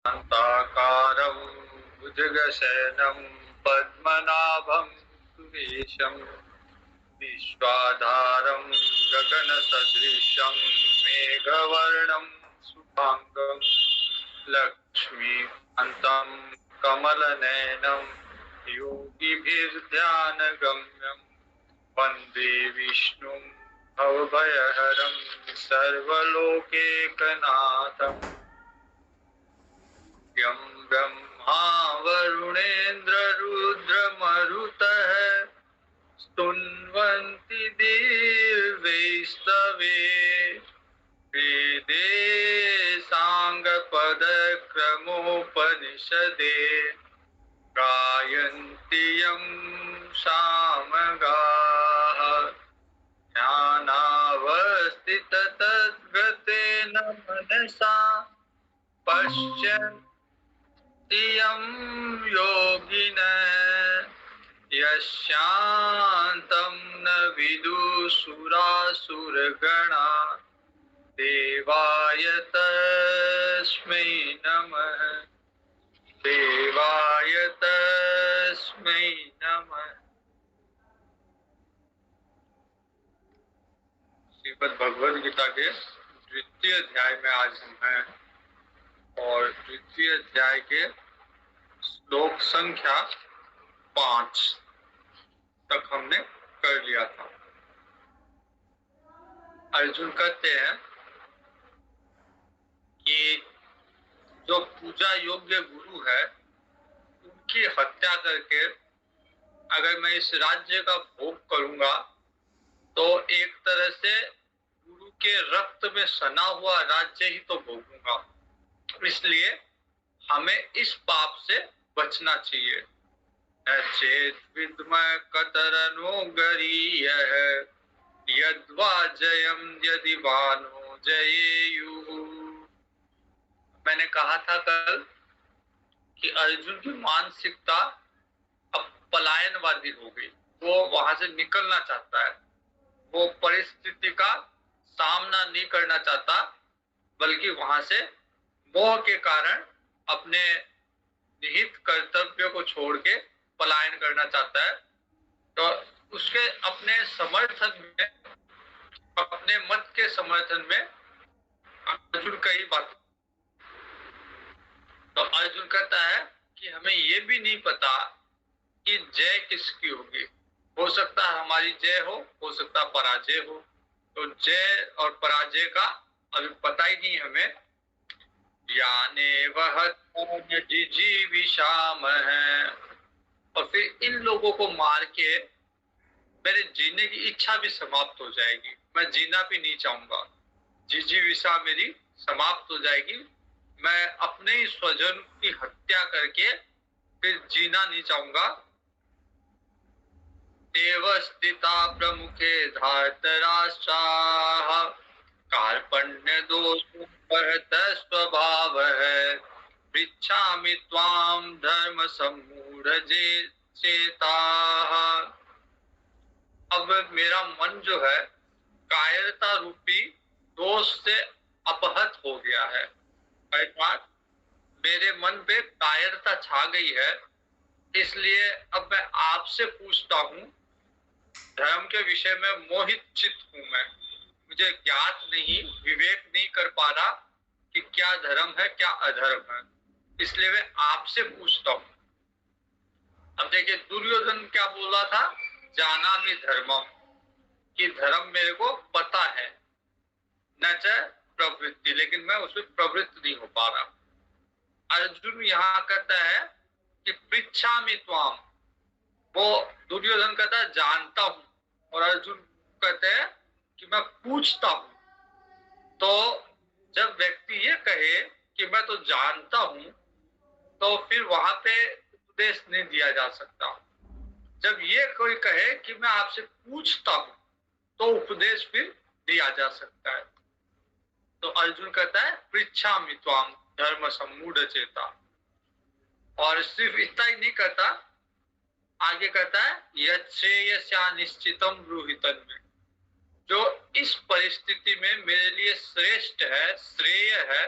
शान्ताकारं भुजगशयनं पद्मनाभं सुरेशं विश्वाधारं गगनसदृशं मेघवर्णं शुभाङ्गं लक्ष्मीकान्तं कमलनयनं योगिभिर्ध्यानगम्यं वन्दे विष्णुं भवभयहरं सर्वलोकैकनाथम् यं ब्रह्मा वरुणेन्द्ररुद्रमरुतः स्तुन्वन्ति दिव्यैस्तवे वेदे साङ्गपदक्रमोपनिषदे गायन्ति यं सामगाः ज्ञानावस्थिततद्गतेन मनसा पश्यन् यं योगिनः यस्यान्तं न विदुषुरासुरगणा देवाय तस्मै नमः देवाय तस्मै नमः। श्रीमद् भगवद गीता के द्वितीय अध्याय में आज हम हैं और द्वितीय अध्याय के श्लोक संख्या 5 तक हमने कर लिया था। अर्जुन कहते हैं कि जो पूजा योग्य गुरु है उनकी हत्या करके अगर मैं इस राज्य का भोग करूंगा तो एक तरह से गुरु के रक्त में सना हुआ राज्य ही तो भोगूंगा, इसलिए हमें इस पाप से बचना चाहिए। चेत विद्मः कतरनो गरीयः यद्वा जयम यदि वानो जयेयुः। मैंने कहा था कल कि अर्जुन की मानसिकता अब पलायनवादी हो गई, वो वहां से निकलना चाहता है, वो परिस्थिति का सामना नहीं करना चाहता बल्कि वहां से मोह के कारण अपने निहित कर्तव्य को छोड़ के पलायन करना चाहता है। तो उसके अपने समर्थन में, अपने मत के समर्थन में अर्जुन कई बात, तो अर्जुन कहता है कि हमें ये भी नहीं पता कि जय किसकी होगी। हो सकता है हमारी जय हो सकता है पराजय हो। तो जय और पराजय का अभी पता ही नहीं हमें। याने वह जिजीविषामहे, और फिर इन लोगों को मार के मेरे जीने की इच्छा भी समाप्त हो जाएगी, मैं जीना भी नहीं चाहूंगा, जिजीविषा मेरी समाप्त हो जाएगी, मैं अपने ही स्वजन की हत्या करके फिर जीना नहीं चाहूंगा। देव स्थिता प्रमुखे धार्तराष्ट्राः कार्पण्य दोष परत स्वभाव है पृच्छामि त्वाम धर्म सम्मूढ़ चेताः। अब मेरा मन जो है कायरता रूपी दोष से अपहत हो गया है, अर्थात मेरे मन पे कायरता छा गई है, इसलिए अब मैं आपसे पूछता हूँ। धर्म के विषय में मोहित चित्त हूँ मैं, मुझे ज्ञात नहीं, विवेक नहीं कर पा रहा कि क्या धर्म है क्या अधर्म है, इसलिए मैं आपसे पूछता हूँ। अब देखिए दुर्योधन क्या बोला था, जानामि धर्मम, कि धर्म मेरे को पता है, न चाहे प्रवृत्ति, लेकिन मैं उसमें प्रवृत्त नहीं हो पा रहा। अर्जुन यहाँ कहता है कि पृच्छामि त्वाम, वो दुर्योधन कहता है जानता हूं, और अर्जुन कहते हैं कि मैं पूछता हूं। तो जब व्यक्ति ये कहे कि मैं तो जानता हूं, तो फिर वहां पे उपदेश नहीं दिया जा सकता। जब ये कोई कहे कि मैं आपसे पूछता हूं, तो उपदेश फिर दिया जा सकता है। तो अर्जुन कहता है पृच्छामि त्वाम धर्म सम्मूढ़ चेता, और सिर्फ इतना ही नहीं कहता, आगे कहता है यच्छ्रेयस्या निश्चितम ब्रूहि तन्मे, जो इस परिस्थिति में मेरे लिए श्रेष्ठ है, श्रेय है,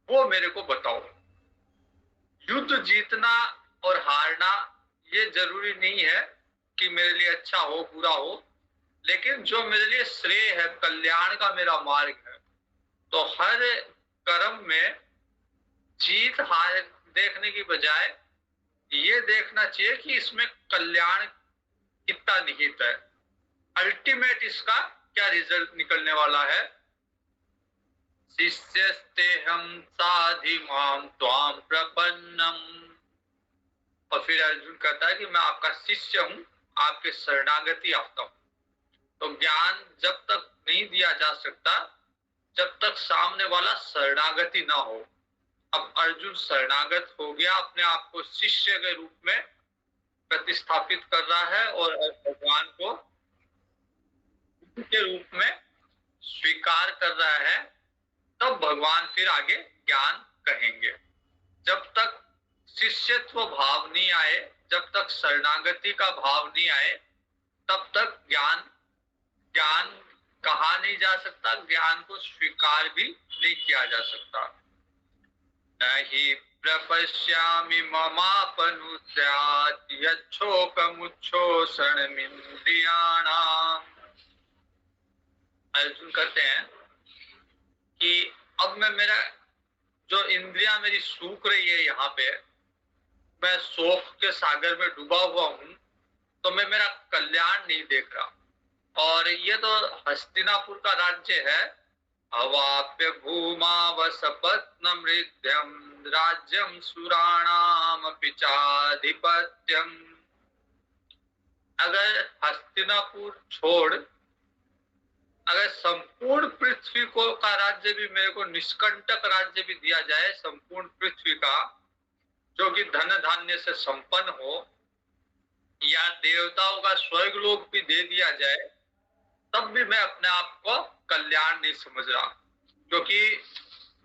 वो मेरे को बताओ। युद्ध जीतना और हारना ये जरूरी नहीं है कि मेरे लिए अच्छा हो बुरा हो, लेकिन जो मेरे लिए श्रेय है, कल्याण का मेरा मार्ग है, तो हर कर्म में जीत हार देखने की बजाय ये देखना चाहिए कि इसमें कल्याण कितना निहित है, अल्टीमेट इसका क्या रिजल्ट निकलने वाला है। शिष्यस्तेहं साधि माम त्वाम प्रपन्नम। और फिर अर्जुन कहता है कि मैं आपका शिष्य हूं, आपके शरणागति आता हूं। तो ज्ञान जब तक नहीं दिया जा सकता जब तक सामने वाला शरणागति ना हो। अब अर्जुन शरणागत हो गया, अपने आप को शिष्य के रूप में प्रतिस्थापित कर रहा है और भगवान को के रूप में स्वीकार कर रहा है। तब भगवान फिर आगे ज्ञान कहेंगे। जब तक शिष्यत्व भाव नहीं आए, जब तक शरणागति का भाव नहीं आए, तब तक ज्ञान कहा नहीं जा सकता, ज्ञान को स्वीकार भी नहीं किया जा सकता। नहीं प्रपश्यामि ममापनुद्यात् यच्छोकमुच्छोषणमिन्द्रियाणाम्। अर्जुन कहते हैं कि अब मैं मेरा जो इंद्रियां मेरी सूख रही है, यहाँ पे मैं शोक के सागर में डूबा हुआ हूं, तो मैं मेरा कल्याण नहीं देख रहा। और ये तो हस्तिनापुर का राज्य है। अवाप्य भूमा वसपत्न मृत्यम राज्यम सुराणाम पिचाधिपत्यम। अगर हस्तिनापुर छोड़ अगर संपूर्ण पृथ्वी को का राज्य भी मेरे को निष्कंटक राज्य भी दिया जाए, संपूर्ण पृथ्वी का जो कि धन धान्य से संपन्न हो, या देवताओं का स्वर्ग लोक भी दे दिया जाए, तब भी मैं अपने आप को कल्याण नहीं समझ रहा, क्योंकि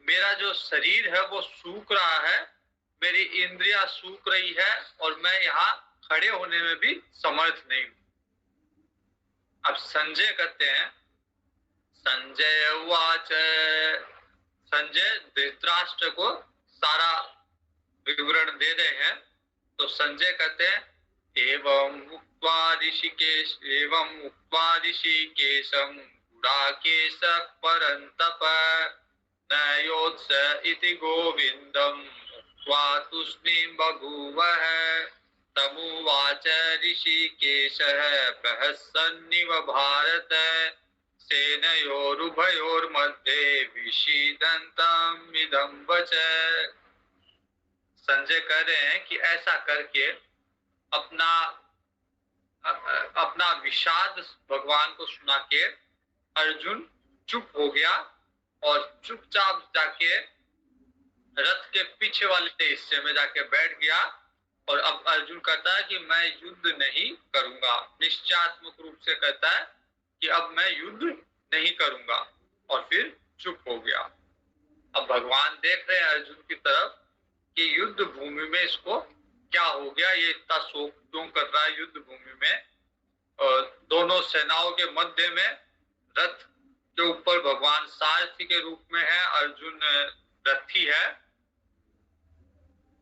मेरा जो शरीर है वो सूख रहा है, मेरी इंद्रियां सूख रही है और मैं यहाँ खड़े होने में भी समर्थ नहीं हूं। अब संजय कहते हैं, संजय उवाच, संजय धृतराष्ट्र को सारा विवरण दे रहे हैं। तो संजय कहते हैं, एवं उक्त्वा ऋषिकेशं गुडाकेशः परन्तप न योत्स इति गोविन्दम् उक्त्वा तूष्णीं बभूवः। तमुवाच ऋषिकेशः प्रहसन्निव भारत सेनयोरुभयोर्मध्ये विषीदन्तम् इदं वच। संजय कह रहे हैं कि ऐसा करके अपना विषाद भगवान को सुना के अर्जुन चुप हो गया और चुपचाप जाके रथ के पीछे वाले हिस्से में जाके बैठ गया। और अब अर्जुन कहता है कि मैं युद्ध नहीं करूंगा, निश्चयात्मक रूप से कहता है कि अब मैं युद्ध नहीं करूंगा, और फिर चुप हो गया। अब भगवान देख रहे हैं अर्जुन की तरफ कि युद्ध भूमि में इसको क्या हो गया, ये इतना शोक क्यों कर रहा है युद्ध भूमि में। और दोनों सेनाओं के मध्य में रथ के ऊपर भगवान सारथी के रूप में है, अर्जुन रथी है।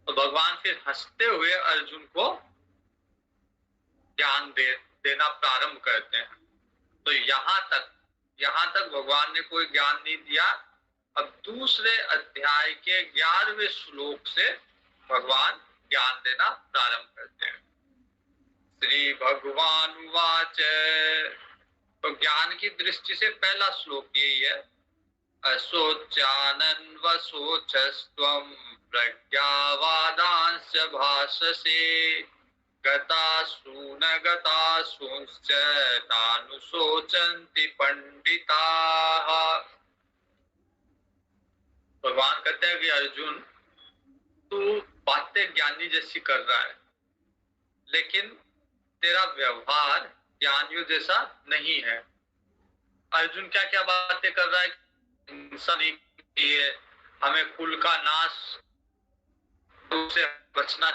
तो भगवान फिर हंसते हुए अर्जुन को ज्ञान देना प्रारंभ करते हैं। तो यहाँ तक भगवान ने कोई ज्ञान नहीं दिया। अब दूसरे अध्याय के 11वें श्लोक से भगवान ज्ञान देना प्रारंभ करते हैं। श्री भगवान वाच, तो ज्ञान की दृष्टि से पहला श्लोक यही है, असोचानन्वसोचस्त्वं प्रज्ञावादांश्च भाषसे गतासून गतासूंश्च नानुशोचन्ति पंडिताः। भगवान कहते हैं कि अर्जुन, तू बातें ज्ञानी जैसी कर रहा है, लेकिन तेरा व्यवहार ज्ञानियों जैसा नहीं है। अर्जुन क्या क्या बातें कर रहा है, हिंसा नहीं चाहिए, हमें कुल का नाश से बचना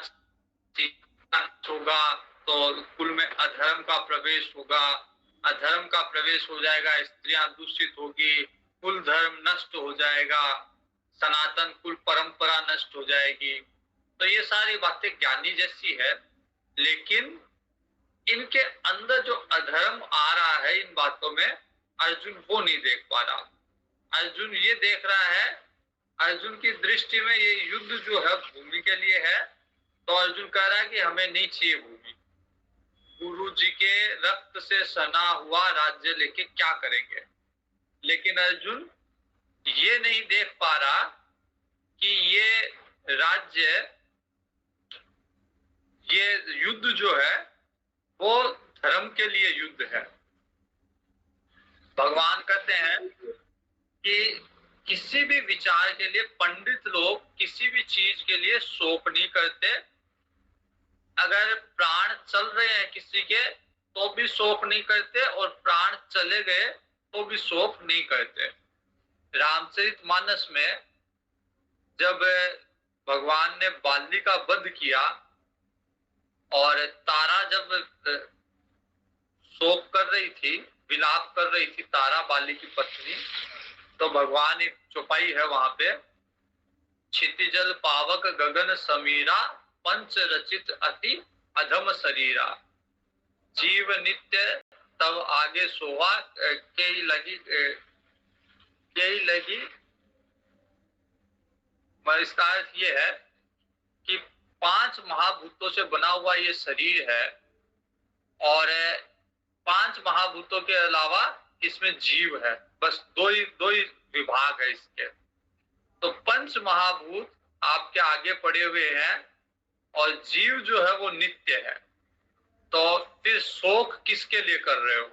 होगा, तो कुल में अधर्म का प्रवेश होगा, अधर्म का प्रवेश हो जाएगा, स्त्रियां दूषित होगी, कुल धर्म नष्ट हो जाएगा, सनातन कुल परंपरा नष्ट हो जाएगी। तो ये सारी बातें ज्ञानी जैसी है, लेकिन इनके अंदर जो अधर्म आ रहा है इन बातों में, अर्जुन वो नहीं देख पा रहा। अर्जुन ये देख रहा है, अर्जुन की दृष्टि में ये युद्ध जो है भूमि के लिए है, तो अर्जुन कह रहा है कि हमें नहीं चाहिए भूमि, गुरु जी के रक्त से सना हुआ राज्य लेके क्या करेंगे। लेकिन अर्जुन ये नहीं देख पा रहा कि ये राज्य, ये युद्ध जो है वो धर्म के लिए युद्ध है। भगवान कहते हैं कि किसी भी विचार के लिए पंडित लोग किसी भी चीज के लिए शोक नहीं करते। अगर प्राण चल रहे हैं किसी के तो भी शोक नहीं करते, और प्राण चले गए तो भी शोक नहीं करते। रामचरितमानस में जब भगवान ने बाली का वध किया और तारा जब शोक कर रही थी, विलाप कर रही थी तारा, बाली की पत्नी, तो भगवान एक चौपाई है वहां पे, क्षितिजल पावक गगन समीरा, पंच रचित अति अधम शरीरा, जीव नित्य तब आगे सोवा, के लगी। इसका अर्थ ये है कि 5 महाभूतों से बना हुआ ये शरीर है, और 5 महाभूतों के अलावा इसमें जीव है, बस दो ही विभाग है इसके। तो 5 महाभूत आपके आगे पड़े हुए हैं, और जीव जो है वो नित्य है। तो फिर शोक किसके लिए कर रहे हो?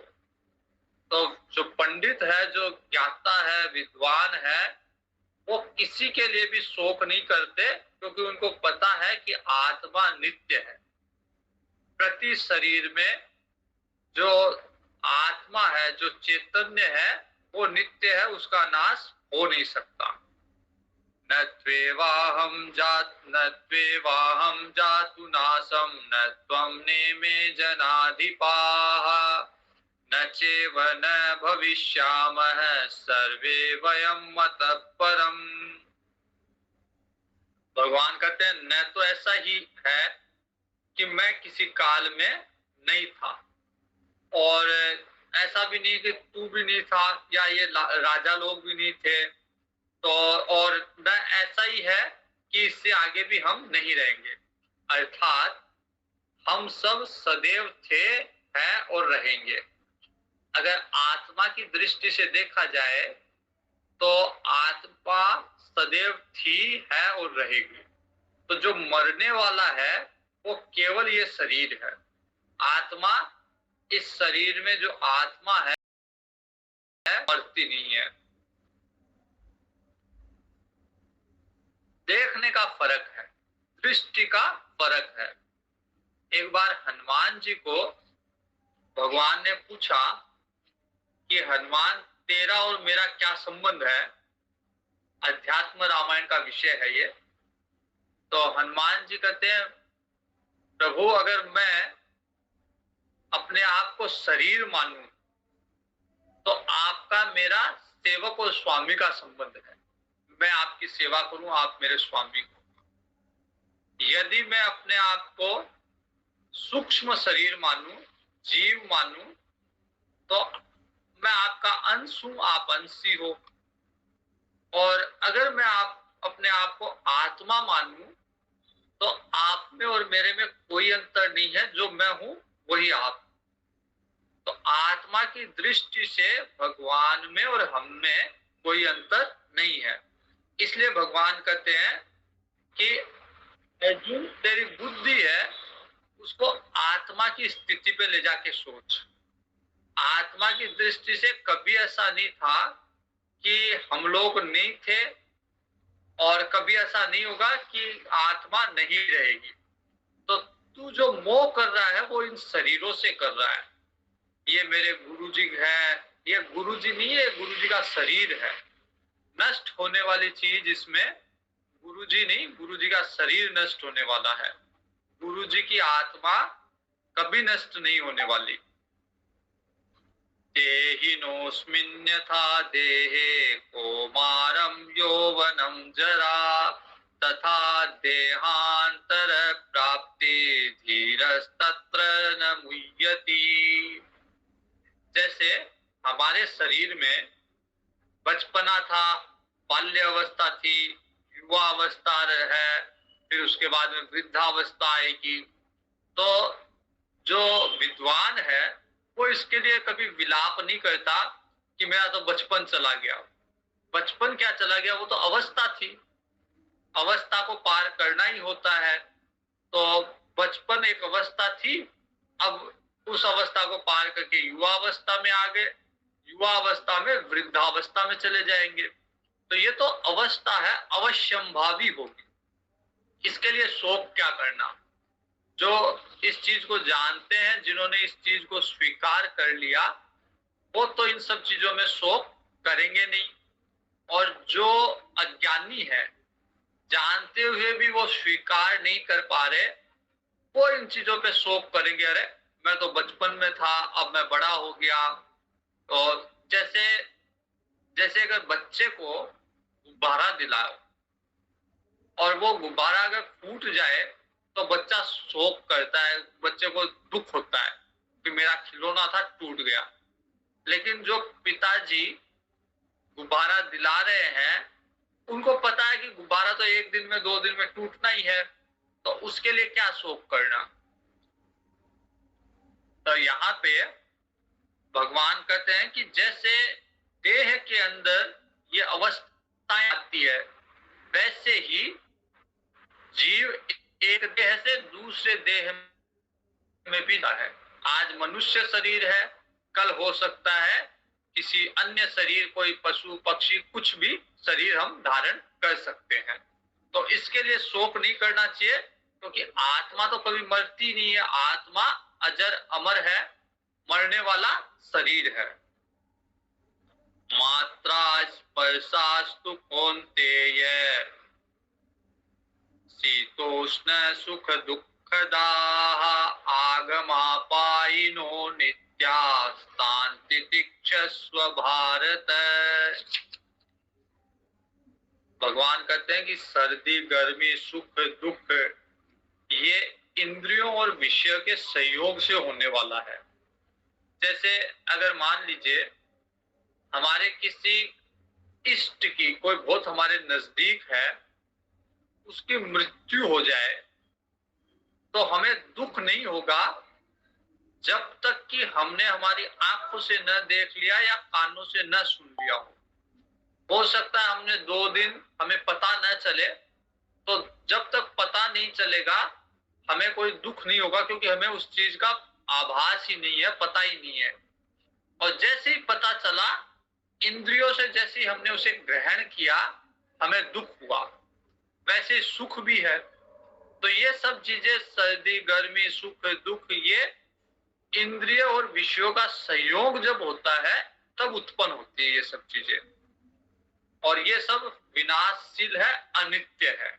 तो जो पंडित है, जो ज्ञाता है, विद्वान है, वो किसी के लिए भी शोक नहीं करते, क्योंकि उनको पता है कि आत्मा नित्य है। प्रति शरीर में जो आत्मा है, जो चैतन्य है, वो नित्य है, उसका नाश हो नहीं सकता। न त्वेवाहं जातु नाशं, न त्वं नेमे जनाधिपाः, न चैव न भविष्यामः, सर्वे वयं मतः परम्। भगवान कहते हैं न तो ऐसा ही है कि मैं किसी काल में नहीं था, और ऐसा भी नहीं कि तू भी नहीं था, या ये राजा लोग भी नहीं थे, तो और न ऐसा ही है कि इससे आगे भी हम नहीं रहेंगे। अर्थात हम सब सदैव थे, हैं और रहेंगे। अगर आत्मा की दृष्टि से देखा जाए तो आत्मा सदैव थी, है और रहेगी। तो जो मरने वाला है वो केवल ये शरीर है। आत्मा, इस शरीर में जो आत्मा है मरती नहीं है। देखने का फर्क है, दृष्टि का फर्क है। एक बार हनुमान जी को भगवान ने पूछा कि हनुमान, तेरा और मेरा क्या संबंध है? अध्यात्म रामायण का विषय है ये। तो हनुमान जी कहते हैं, प्रभु अगर मैं अपने आप को शरीर मानूं तो आपका मेरा सेवक और स्वामी का संबंध है। मैं आपकी सेवा करूं, आप मेरे स्वामी हो। यदि मैं अपने आप को सूक्ष्म शरीर मानूं, जीव मानूं, तो मैं आपका अंश हूं, आप अंशी हो। और अगर मैं अपने आप को आत्मा मानूं तो आप में और मेरे में कोई अंतर नहीं है, जो मैं हूं वही आप। तो आत्मा की दृष्टि से भगवान में और हम में कोई अंतर नहीं है। इसलिए भगवान कहते हैं कि अर्जुन, तेरी बुद्धि है, उसको आत्मा की स्थिति पे ले जाके सोच। आत्मा की दृष्टि से कभी ऐसा नहीं था कि हम लोग नहीं थे, और कभी ऐसा नहीं होगा कि आत्मा नहीं रहेगी। तो तू जो मोह कर रहा है वो इन शरीरों से कर रहा है। ये मेरे गुरुजी है, ये गुरुजी नहीं है, गुरुजी का शरीर है, नष्ट होने वाली चीज। इसमें गुरुजी नहीं, गुरुजी का शरीर नष्ट होने वाला है। गुरुजी की आत्मा कभी नष्ट नहीं होने वाली। देहिनोऽस्मिन्यथा देहे कौमारं यौवनं जरा, तथा देहान्त प्राप्ते धीरस्तत्र न मुह्यति। जैसे हमारे शरीर में बचपना था, बाल्य अवस्था थी, युवा अवस्था है, फिर उसके बाद में वृद्धावस्था आएगी। तो जो विद्वान है वो इसके लिए कभी विलाप नहीं करता कि मेरा तो बचपन चला गया। बचपन क्या चला गया, वो तो अवस्था थी, अवस्था को पार करना ही होता है। तो बचपन एक अवस्था थी, अब उस अवस्था को पार करके युवा अवस्था में आ गए, युवा अवस्था में वृद्धावस्था में चले जाएंगे। तो ये तो अवस्था है, अवश्यंभावी होगी, इसके लिए शोक क्या करना। जो इस चीज को जानते हैं, जिन्होंने इस चीज को स्वीकार कर लिया, वो तो इन सब चीजों में शोक करेंगे नहीं। और जो अज्ञानी है, जानते हुए भी वो स्वीकार नहीं कर पा रहे, वो इन चीजों पे शोक करेंगे। अरे मैं तो बचपन में था, अब मैं बड़ा हो गया। और जैसे जैसे अगर बच्चे को गुब्बारा दिलाओ और वो गुब्बारा अगर फूट जाए तो बच्चा शोक करता है, बच्चे को दुख होता है कि मेरा खिलौना था टूट गया। लेकिन जो पिताजी गुब्बारा दिला रहे हैं, उनको पता है कि गुब्बारा तो एक दिन में 2 दिन में टूटना ही है, तो उसके लिए क्या शोक करना। तो यहाँ पे भगवान कहते हैं कि जैसे देह के अंदर ये अवस्थाएं आती है, वैसे ही जीव एक देह से दूसरे देह में भी है। आज मनुष्य शरीर है, कल हो सकता है किसी अन्य शरीर, कोई पशु पक्षी, कुछ भी शरीर हम धारण कर सकते हैं। तो इसके लिए शोक नहीं करना चाहिए, क्योंकि आत्मा तो कभी मरती नहीं है, आत्मा अजर अमर है, मरने वाला शरीर है। मात्रा स्पर्शास्तु कौन्तेय शीतोष्ण सुख दुःखदाः आगमापायिनो नित्यास्तान्ति तिक्षस्व भारत। भगवान कहते हैं कि सर्दी गर्मी सुख दुख ये इंद्रियों और विषय के संयोग से होने वाला है। जैसे अगर मान लीजिए हमारे किसी इष्ट की, कोई बहुत हमारे नजदीक है, उसकी मृत्यु हो जाए तो हमें दुख नहीं होगा जब तक कि हमने हमारी आंखों से न देख लिया या कानों से न सुन लिया हो सकता है हमने 2 दिन हमें पता न चले, तो जब तक पता नहीं चलेगा हमें कोई दुख नहीं होगा, क्योंकि हमें उस चीज का आभास ही नहीं है, पता ही नहीं है। और जैसे ही पता चला, इंद्रियों से जैसे ही हमने उसे ग्रहण किया, हमें दुख हुआ। वैसे सुख भी है। तो ये सब चीजें, सर्दी गर्मी सुख दुख, ये इंद्रिय और विषयों का संयोग जब होता है तब उत्पन्न होती है ये सब चीजें। और ये सब विनाशशील है, अनित्य है।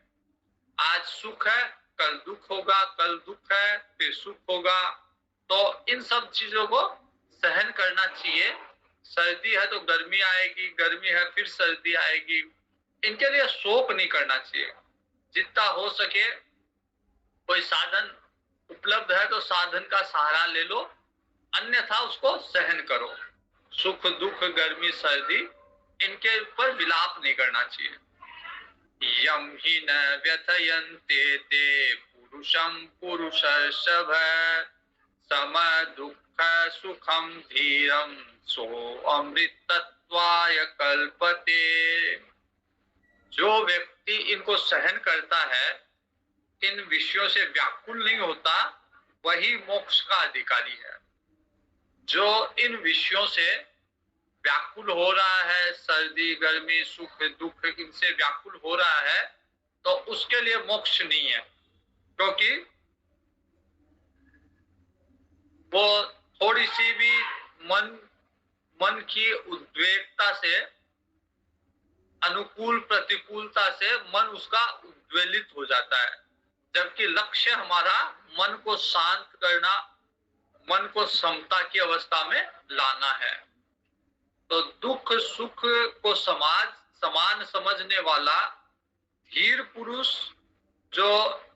आज सुख है, कल दुख होगा, कल दुख है, फिर सुख होगा। तो इन सब चीजों को सहन करना चाहिए। सर्दी है तो गर्मी आएगी, गर्मी है फिर सर्दी आएगी, इनके लिए शोक नहीं करना चाहिए। जितना हो सके, कोई साधन उपलब्ध है तो साधन का सहारा ले लो, अन्यथा उसको सहन करो। सुख दुख गर्मी सर्दी, इनके ऊपर विलाप नहीं करना चाहिए। यम ही न व्यथयन्ते ते पुरुषम पुरुषर्षभ सम दुःख सुखम धीरम सो अमृतत्वाय कल्पते। जो व्यक्ति इनको सहन करता है, इन विषयों से व्याकुल नहीं होता, वही मोक्ष का अधिकारी है। जो इन विषयों से व्याकुल हो रहा है, सर्दी गर्मी सुख दुख, इनसे व्याकुल हो रहा है, तो उसके लिए मोक्ष नहीं है। क्योंकि वो थोड़ी सी भी मन की उद्वेगता से, अनुकूल प्रतिकूलता से मन उसका उद्वेलित हो जाता है। जबकि लक्ष्य हमारा मन को शांत करना, मन को समता की अवस्था में लाना है। तो दुख सुख को समान समझने वाला धीर पुरुष, जो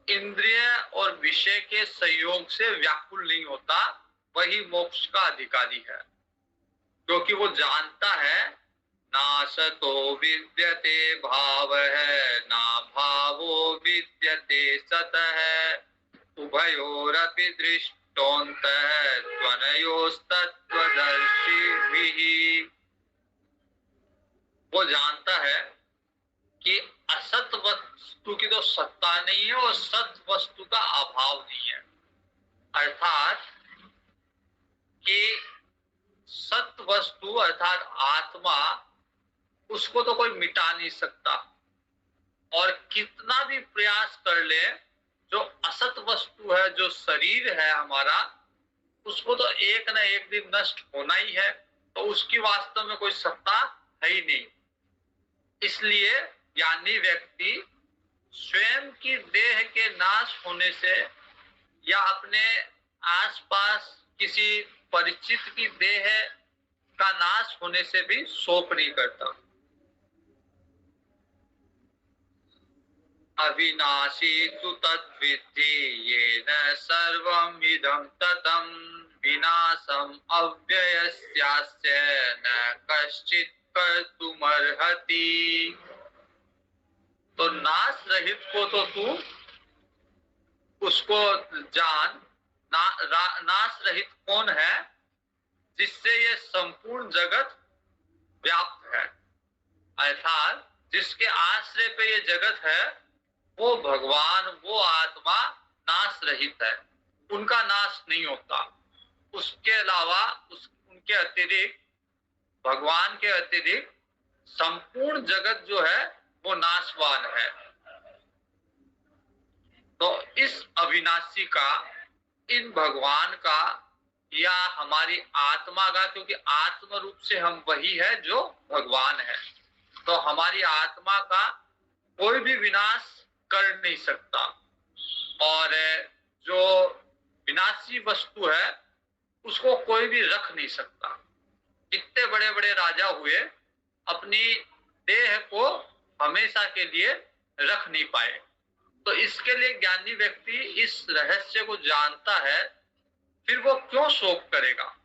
इंद्रिय और विषय के संयोग से व्याकुल नहीं होता, वही मोक्ष का अधिकारी है। क्योंकि वो जानता है नासतो विद्यते भाव है, ना भावो विद्यते सतः, उभयोरपि दृष्टोऽन्तः त्वनयोस्तत्त्वदर्शिभिः। वो जानता है कि असत वस्तु की तो सत्ता नहीं है और सत वस्तु का अभाव नहीं है। अर्थात कि सत वस्तु अर्थात आत्मा, उसको तो कोई मिटा नहीं सकता, और कितना भी प्रयास कर ले, जो असत वस्तु है, जो शरीर है हमारा, उसको तो एक न एक दिन नष्ट होना ही है, तो उसकी वास्तव में कोई सत्ता है ही नहीं। इसलिए ज्ञानी व्यक्ति स्वयं की देह के नाश होने से या अपने आसपास किसी परिचित की देह का नाश होने से भी शोक नहीं करता। अविनाशी तु तद्विद्धि येन सर्वम् इदं ततं, विनाशम् अव्ययस्यास्य न कश्चित् कर्तुमर्हति। तो नाश रहित को तो तू उसको जान। नाश रहित कौन है? जिससे ये संपूर्ण जगत व्याप्त है, अर्थात जिसके आश्रय पे ये जगत है, वो भगवान, वो आत्मा नाश रहित है, उनका नाश नहीं होता। उसके अलावा उनके अतिरिक्त, भगवान के अतिरिक्त संपूर्ण जगत जो है वो नाशवान है। तो इस अविनाशी का, इन भगवान का या हमारी आत्मा का, क्योंकि आत्म रूप से हम वही है जो भगवान है, तो हमारी आत्मा का कोई भी विनाश कर नहीं सकता। और जो विनाशी वस्तु है उसको कोई भी रख नहीं सकता। इतने बड़े बड़े राजा हुए, अपनी देह को हमेशा के लिए रख नहीं पाए। तो इसके लिए ज्ञानी व्यक्ति इस रहस्य को जानता है, फिर वो क्यों शोक करेगा।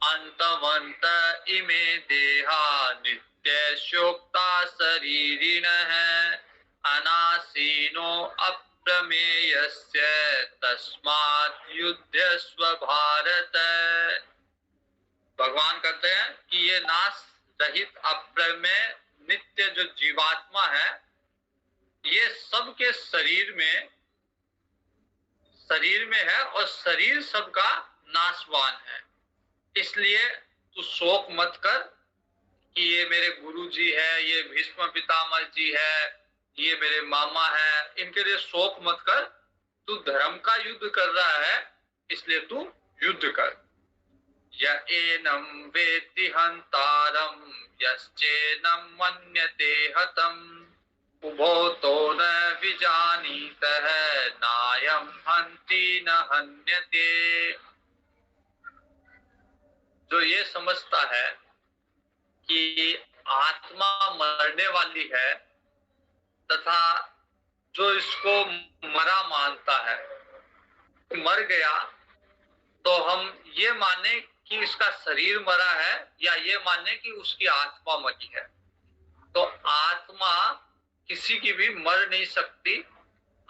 अंतवंत इमे देहा नित्य शोक्ता शरीरिणः, अनासीनो अप्रमेयस्य तस्मात् युध्यस्व भारत। भगवान कहते हैं कि ये नाश रहित अप्रमेय नित्य जो जीवात्मा है, ये सबके शरीर में है और शरीर सबका नाशवान है। इसलिए तू शोक मत कर कि ये मेरे गुरु जी है, ये भीष्म पितामह जी है, ये मेरे मामा है, इनके लिए शोक मत कर। तू धर्म का युद्ध कर रहा है, इसलिए तू युद्ध कर। य एनं वेत्ति हन्तारं यश्चेनं मन्यते हतम्, उभो तो न विजानीतः नायं हन्ति न हन्यते। जो ये समझता है कि आत्मा मरने वाली है, तथा जो इसको मरा मानता है, मर गया, तो हम ये माने कि इसका शरीर मरा है, या ये माने कि उसकी आत्मा मरी है। तो आत्मा किसी की भी मर नहीं सकती,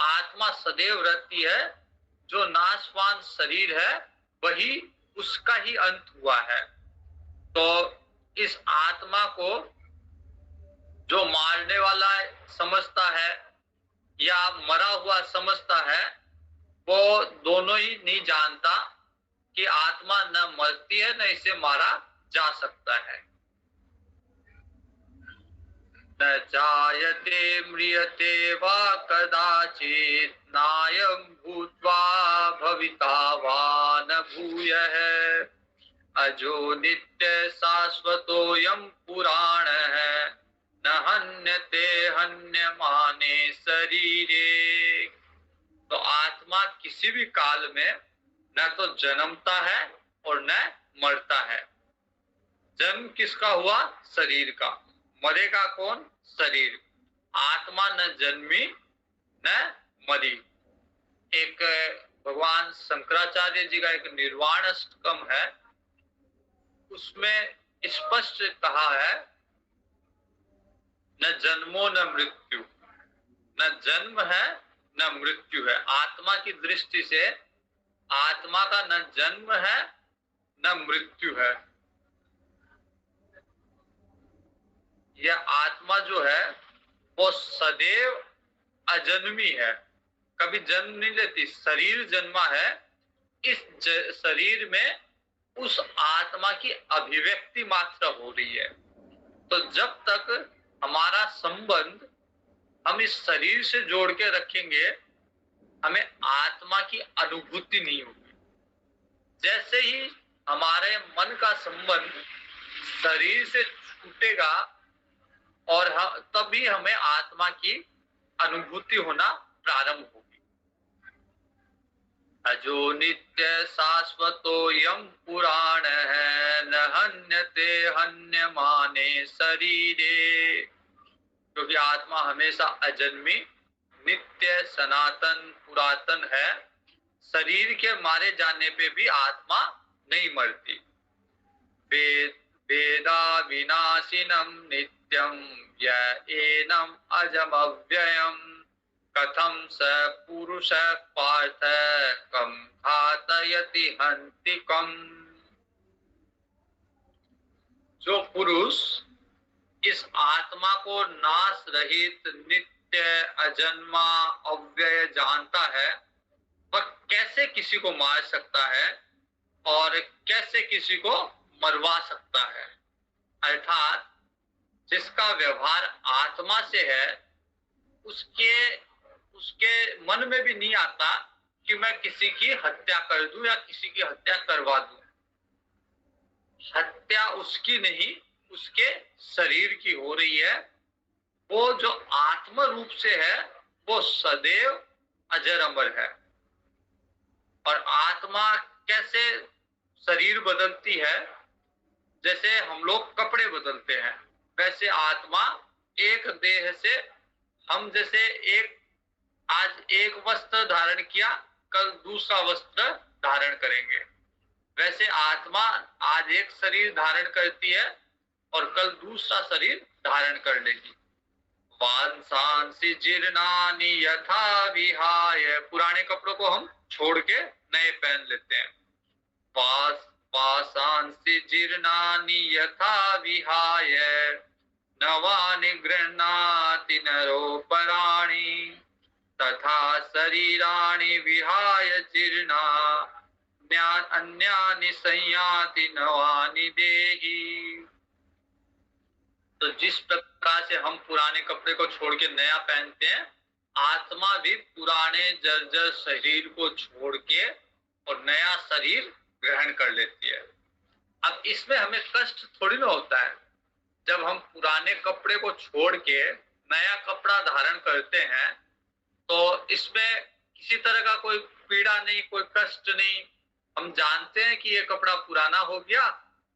आत्मा सदैव रहती है। जो नाशवान शरीर है वही उसका ही अंत हुआ है। तो इस आत्मा को जो मारने वाला समझता है या मरा हुआ समझता है, वो दोनों ही नहीं जानता कि आत्मा न मरती है, न इसे मारा जा सकता है। न जायते म्रियते वा कदाचित्, नायं भूत्वा भविता वा न भूयः, अजो नित्य शाश्वतोऽयं पुराणः, न हन्यते हन्यमाने शरीरे। तो आत्मा किसी भी काल में न तो जन्मता है और न मरता है। जन्म किसका हुआ? शरीर का। मरेगा कौन? शरीर। आत्मा न जन्मी न मदि। एक भगवान शंकराचार्य जी का एक निर्वाण अष्टकम है, उसमें स्पष्ट कहा है, न जन्मो न मृत्यु, न जन्म है न मृत्यु है। आत्मा की दृष्टि से आत्मा का न जन्म है न मृत्यु है। यह आत्मा जो है वो सदैव अजन्मी है, कभी जन्म नहीं लेती। शरीर जन्मा है, इस शरीर में उस आत्मा की अभिव्यक्ति मात्र हो रही है। तो जब तक हमारा संबंध हम इस शरीर से जोड़ के रखेंगे, हमें आत्मा की अनुभूति नहीं होगी। जैसे ही हमारे मन का संबंध शरीर से छूटेगा और तभी हमें आत्मा की अनुभूति होना प्रारंभ होगी। अजो नित्य शाश्वतो यम पुराण है, न हन्यते हन्यमाने शरीरे। क्योंकि आत्मा हमेशा अजन्मी, नित्य, सनातन, पुरातन है। शरीर के मारे जाने पे भी आत्मा नहीं मरती। वेदा विनाशिनम नित्यम य एनम अजम अव्ययम, कथम स पुरुष पार्थ कम घातयति हन्तिकम। जो पुरुष इस आत्मा को नाश रहित, नित्य, अजन्मा, अव्यय जानता है, वह कैसे किसी को मार सकता है और कैसे किसी को मरवा सकता है। अर्थात जिसका व्यवहार आत्मा से है, उसके मन में भी नहीं आता कि मैं किसी की हत्या कर दूं या किसी की हत्या करवा दूं। हत्या उसकी नहीं, उसके शरीर की हो रही है। वो जो आत्म रूप से है वो सदैव अजर अमर है। और आत्मा कैसे शरीर बदलती है, जैसे हम लोग कपड़े बदलते हैं, वैसे आत्मा एक देह से, हम जैसे आज एक वस्त्र धारण किया, कल दूसरा वस्त्र धारण करेंगे। वैसे आत्मा आज एक शरीर धारण करती है और कल दूसरा शरीर धारण कर लेगी। वांसांसि जीर्णानि यथा विहाय, पुराने कपड़ों को हम छोड़ के नए पहन लेते हैं। वासांसि जीर्णानि यथा विहाय, नवानि गृह्णाति नरोपराणि, तथा शरीराणि विहाय जीर्णा अन्यानि संयाति नवानि देहि। तो जिस प्रकार से हम पुराने कपड़े को छोड़ के नया पहनते हैं, आत्मा भी पुराने जर्जर शरीर को छोड़ के और नया शरीर ग्रहण कर लेती है। अब इसमें हमें कष्ट थोड़ी ना होता है। जब हम पुराने कपड़े को छोड़ के नया कपड़ा धारण करते हैं, तो इसमें किसी तरह का कोई पीड़ा नहीं, कोई कष्ट नहीं। हम जानते हैं कि ये कपड़ा पुराना हो गया,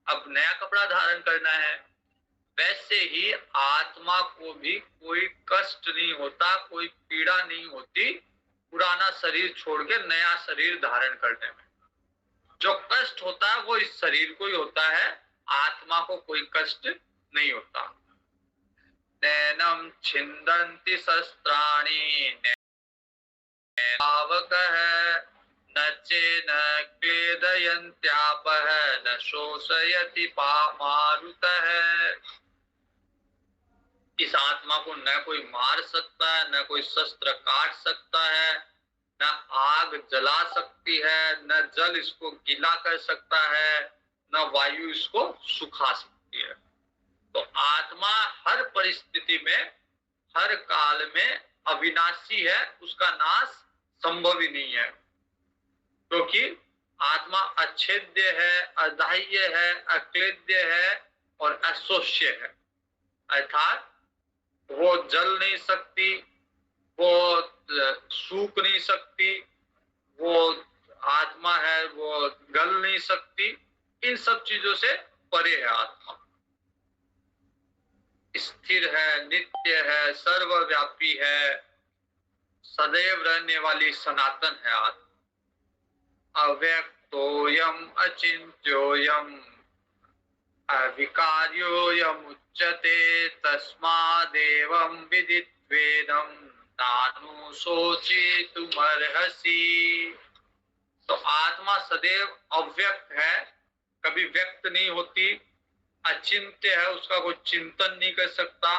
अब नया कपड़ा धारण करना है। वैसे ही आत्मा को भी कोई कष्ट नहीं होता, कोई पीड़ा नहीं होती पुराना शरीर छोड़ के नया शरीर धारण करने में। जो कष्ट होता है वो इस शरीर को ही होता है, आत्मा को कोई कष्ट नहीं होता। नैनम छिन्दन्ति शस्त्राणि नैवावकः, न चेन क्लेदयन्त्यापः, न शोषयति मारुतः। इस आत्मा को न कोई मार सकता है, न कोई शस्त्र काट सकता है, न आग जला सकती है, न जल इसको गीला कर सकता है, न वायु इसको सुखा सकती है। तो आत्मा हर परिस्थिति में, हर काल में अविनाशी है, उसका नाश संभव ही नहीं है। क्योंकि आत्मा अच्छेद्य है, अदाह्य है, अक्लेद्य है और अशोष्य है। अर्थात वो जल नहीं सकती, वो सूख नहीं सकती, वो आत्मा है वो गल नहीं सकती। इन सब चीजों से परे है आत्मा। स्थिर है, नित्य है, सर्वव्यापी है। सदैव रहने वाली सनातन है आत्मा। अव्यक्तोयम अचिंत्योयम अविकार्योयमुच्यते तस्मादेवं विदित्वेदं नानुशोचितुमर्हसि। तो आत्मा सदैव अव्यक्त है, कभी व्यक्त नहीं होती, अचिंत्य है, उसका कोई चिंतन नहीं कर सकता,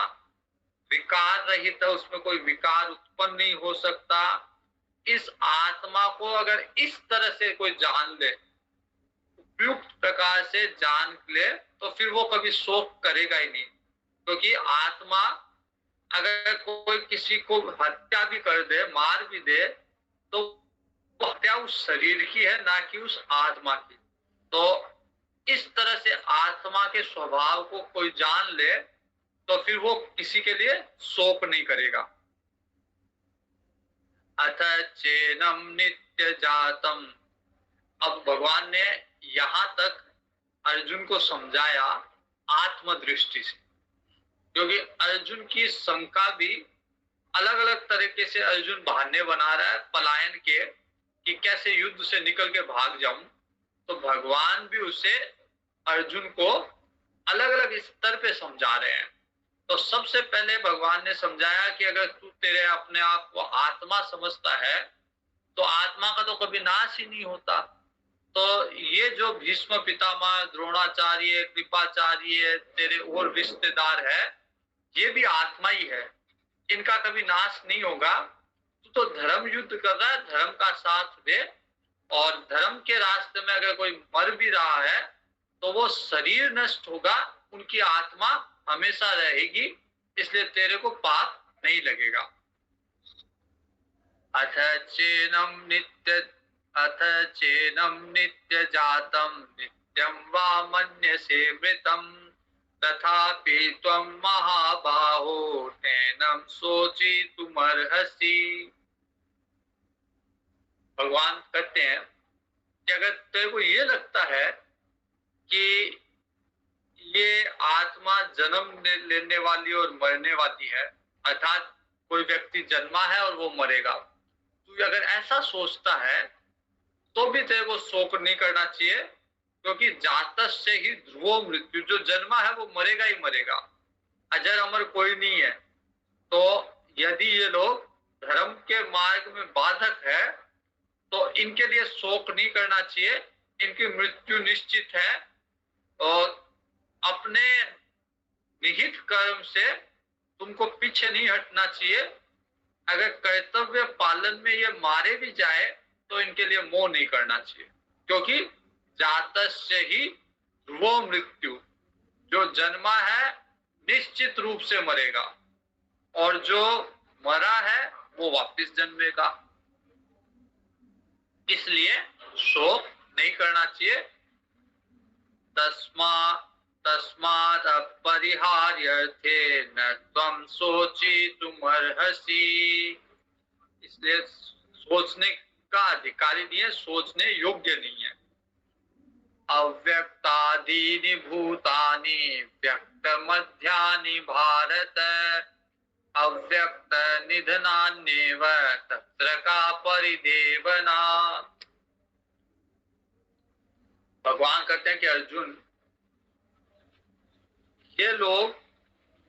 विकार रहित है, उसमें कोई विकार उत्पन्न नहीं हो सकता। इस आत्मा को अगर इस तरह से कोई जान ले, उपयुक्त प्रकार से जान ले, तो फिर वो कभी शोक करेगा ही नहीं। क्योंकि आत्मा अगर कोई किसी को हत्या भी कर दे, मार भी दे, तो वो हत्या उस शरीर की है, ना कि उस आत्मा की। तो इस तरह से आत्मा के स्वभाव को कोई जान ले, तो फिर वो किसी के लिए शोक नहीं करेगा। अथ चेनम नित्य जातम। अब भगवान ने यहां तक अर्जुन को समझाया आत्मदृष्टि से, क्योंकि अर्जुन की शंका भी अलग अलग तरीके से अर्जुन बहाने बना रहा है पलायन के, कि कैसे युद्ध से निकल के भाग जाऊं। तो भगवान भी उसे, अर्जुन को अलग अलग स्तर पे समझा रहे हैं। तो सबसे पहले भगवान ने समझाया कि अगर तू तेरे अपने आप को आत्मा समझता है, तो आत्मा का तो कभी नाश ही नहीं होता। तो ये जो भीष्म पितामह, द्रोणाचार्य, कृपाचार्य, तेरे और रिश्तेदार है, ये भी आत्मा ही है, इनका कभी नाश नहीं होगा। तू तो धर्म युद्ध कर रहा है, धर्म का साथ दे, और धर्म के रास्ते में अगर कोई मर भी रहा है, तो वो शरीर नष्ट होगा, उनकी आत्मा हमेशा रहेगी, इसलिए तेरे को पाप नहीं लगेगा। अथ चेनम नित्य अथ चेनम नित्य जातम नित्यं वा मन्यसे मृतम तथापि त्वं महाबाहो नैनं शोचितुमर्हसि। भगवान कहते हैं कि अगर तेरे को ये लगता है कि ये आत्मा जन्म लेने वाली और मरने वाली है, अर्थात कोई व्यक्ति जन्मा है और वो मरेगा, तू अगर ऐसा सोचता है, तो भी तेरे को शोक नहीं करना चाहिए, क्योंकि जातस्य ही ध्रुवो मृत्यु, जो जन्मा है वो मरेगा ही मरेगा, अजर अमर कोई नहीं है। तो यदि ये लोग धर्म के मार्ग में बाधक है, तो इनके लिए शोक नहीं करना चाहिए, इनकी मृत्यु निश्चित है। और अपने निहित कर्म से तुमको पीछे नहीं हटना चाहिए। अगर कर्तव्य पालन में ये मारे भी जाए, तो इनके लिए मोह नहीं करना चाहिए, क्योंकि जातस्य ही ध्रुवो मृत्यु, जो जन्मा है निश्चित रूप से मरेगा, और जो मरा है वो वापस जन्मेगा, इसलिए शोक नहीं करना चाहिए। तस्मात् अपरिहार्यर्थे न त्वं शोचितुमर्हसि। इसलिए सोचने का अधिकारी नहीं है, सोचने योग्य नहीं है। अव्यक्तादीनि भूतानि व्यक्त मध्यानि भारत अव्यक्त निधनान्येव तत्र का परिदेवना। भगवान कहते हैं कि अर्जुन, ये लोग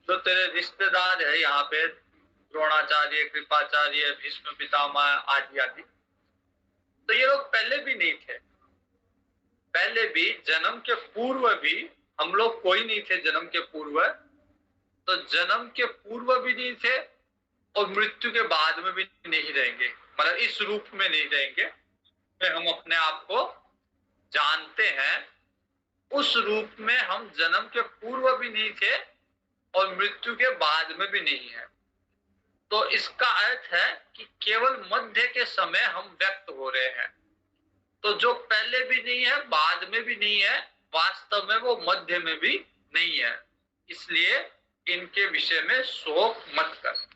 जो तेरे रिश्तेदार है यहाँ पे, द्रोणाचार्य, कृपाचार्य, भीष्म पितामह आदि आदि, तो ये लोग पहले भी नहीं थे, पहले भी जन्म के पूर्व भी हम लोग कोई नहीं थे। जन्म के पूर्व, तो जन्म के पूर्व भी नहीं थे और मृत्यु के बाद में भी नहीं रहेंगे, मतलब इस रूप में नहीं रहेंगे। हम अपने आप को जानते हैं, उस रूप में हम जन्म के पूर्व भी नहीं थे और मृत्यु के बाद में भी नहीं है। तो इसका अर्थ है कि केवल मध्य के समय हम व्यक्त हो रहे हैं। तो जो पहले भी नहीं है, बाद में भी नहीं है, वास्तव में वो मध्य में भी नहीं है, इसलिए इनके विषय में शोक मत कर।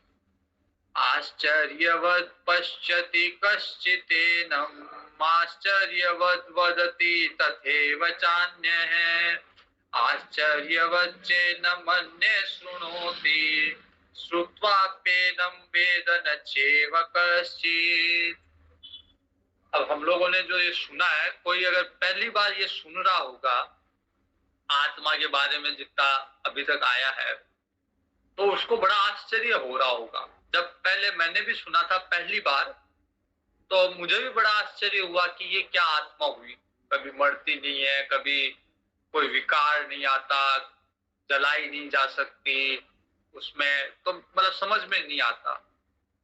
आश्चर्यवत् पश्यति कश्चिदेनम् आश्चर्यवत् वदति तथैव चान्यः आश्चर्यवच्चेन मन्ये शृणोति श्रुत्वाप्येनं वेद न चैव कश्चित्। अब हम लोगों ने जो ये सुना है, कोई अगर पहली बार ये सुन रहा होगा आत्मा के बारे में जितना अभी तक आया है, तो उसको बड़ा आश्चर्य हो रहा होगा। जब पहले मैंने भी सुना था पहली बार, तो मुझे भी बड़ा आश्चर्य हुआ कि ये क्या आत्मा हुई, कभी मरती नहीं है, कभी कोई विकार नहीं आता, जलाई नहीं जा सकती उसमें, तो मतलब समझ में नहीं आता।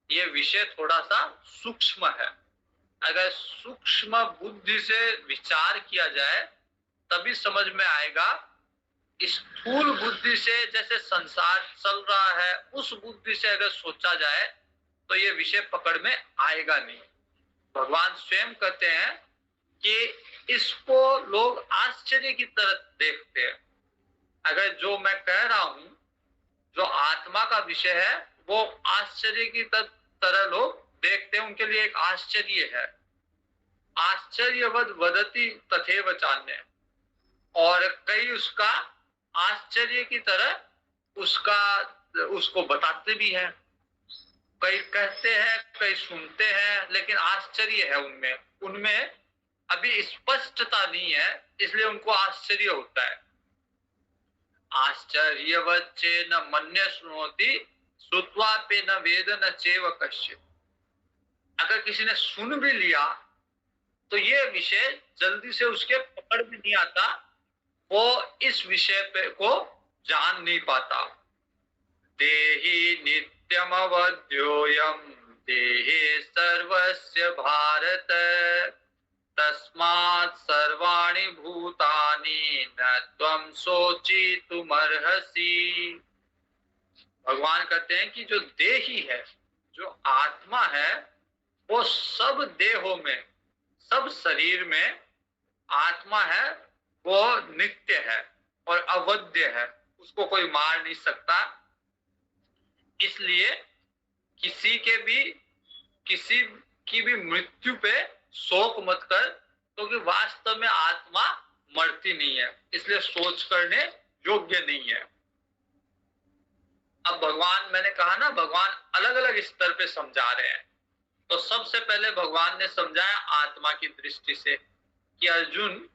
ये विषय थोड़ा सा सूक्ष्म है। अगर सूक्ष्म बुद्धि से विचार किया जाए तभी समझ में आएगा। स्थूल बुद्धि से जैसे संसार चल रहा है, उस बुद्धि से अगर सोचा जाए तो ये विषय पकड़ में आएगा नहीं। भगवान स्वयं कहते हैं कि इसको लोग आश्चर्य की तरह देखते हैं। अगर जो मैं कह रहा हूं, जो आत्मा का विषय है, वो आश्चर्य की तरह लोग देखते हैं, उनके लिए एक आश्चर्य है। आश्चर्यवद वदति तथैव चान्य, और कई उसका आश्चर्य की तरह उसको बताते भी हैं। कई कहते हैं, कई सुनते हैं, लेकिन आश्चर्य है उनमें उनमें अभी स्पष्टता नहीं है, इसलिए उनको आश्चर्य होता है। आश्चर्यवच्चे न मन्य सुनोति श्रुत्वापि न वेद न चैव कश्चित्। अगर किसी ने सुन भी लिया तो ये विषय जल्दी से उसके पकड़ में नहीं आता, वो इस विषय पे को जान नहीं पाता। देहि नित्यमवध्योऽयं देहे सर्वस्य भारत, तस्मात् सर्वाणि भूतानि न त्वं शोचितुमर्हसि। भगवान कहते हैं कि जो देही है, जो आत्मा है, वो सब देहों में, सब शरीर में आत्मा है, वो नित्य है और अवध्य है, उसको कोई मार नहीं सकता। इसलिए किसी की भी मृत्यु पे शोक मत कर, क्योंकि वास्तव में आत्मा मरती नहीं है, इसलिए सोच करने योग्य नहीं है। अब भगवान, मैंने कहा ना, भगवान अलग अलग स्तर पे समझा रहे हैं। तो सबसे पहले भगवान ने समझाया आत्मा की दृष्टि से कि अर्जुन,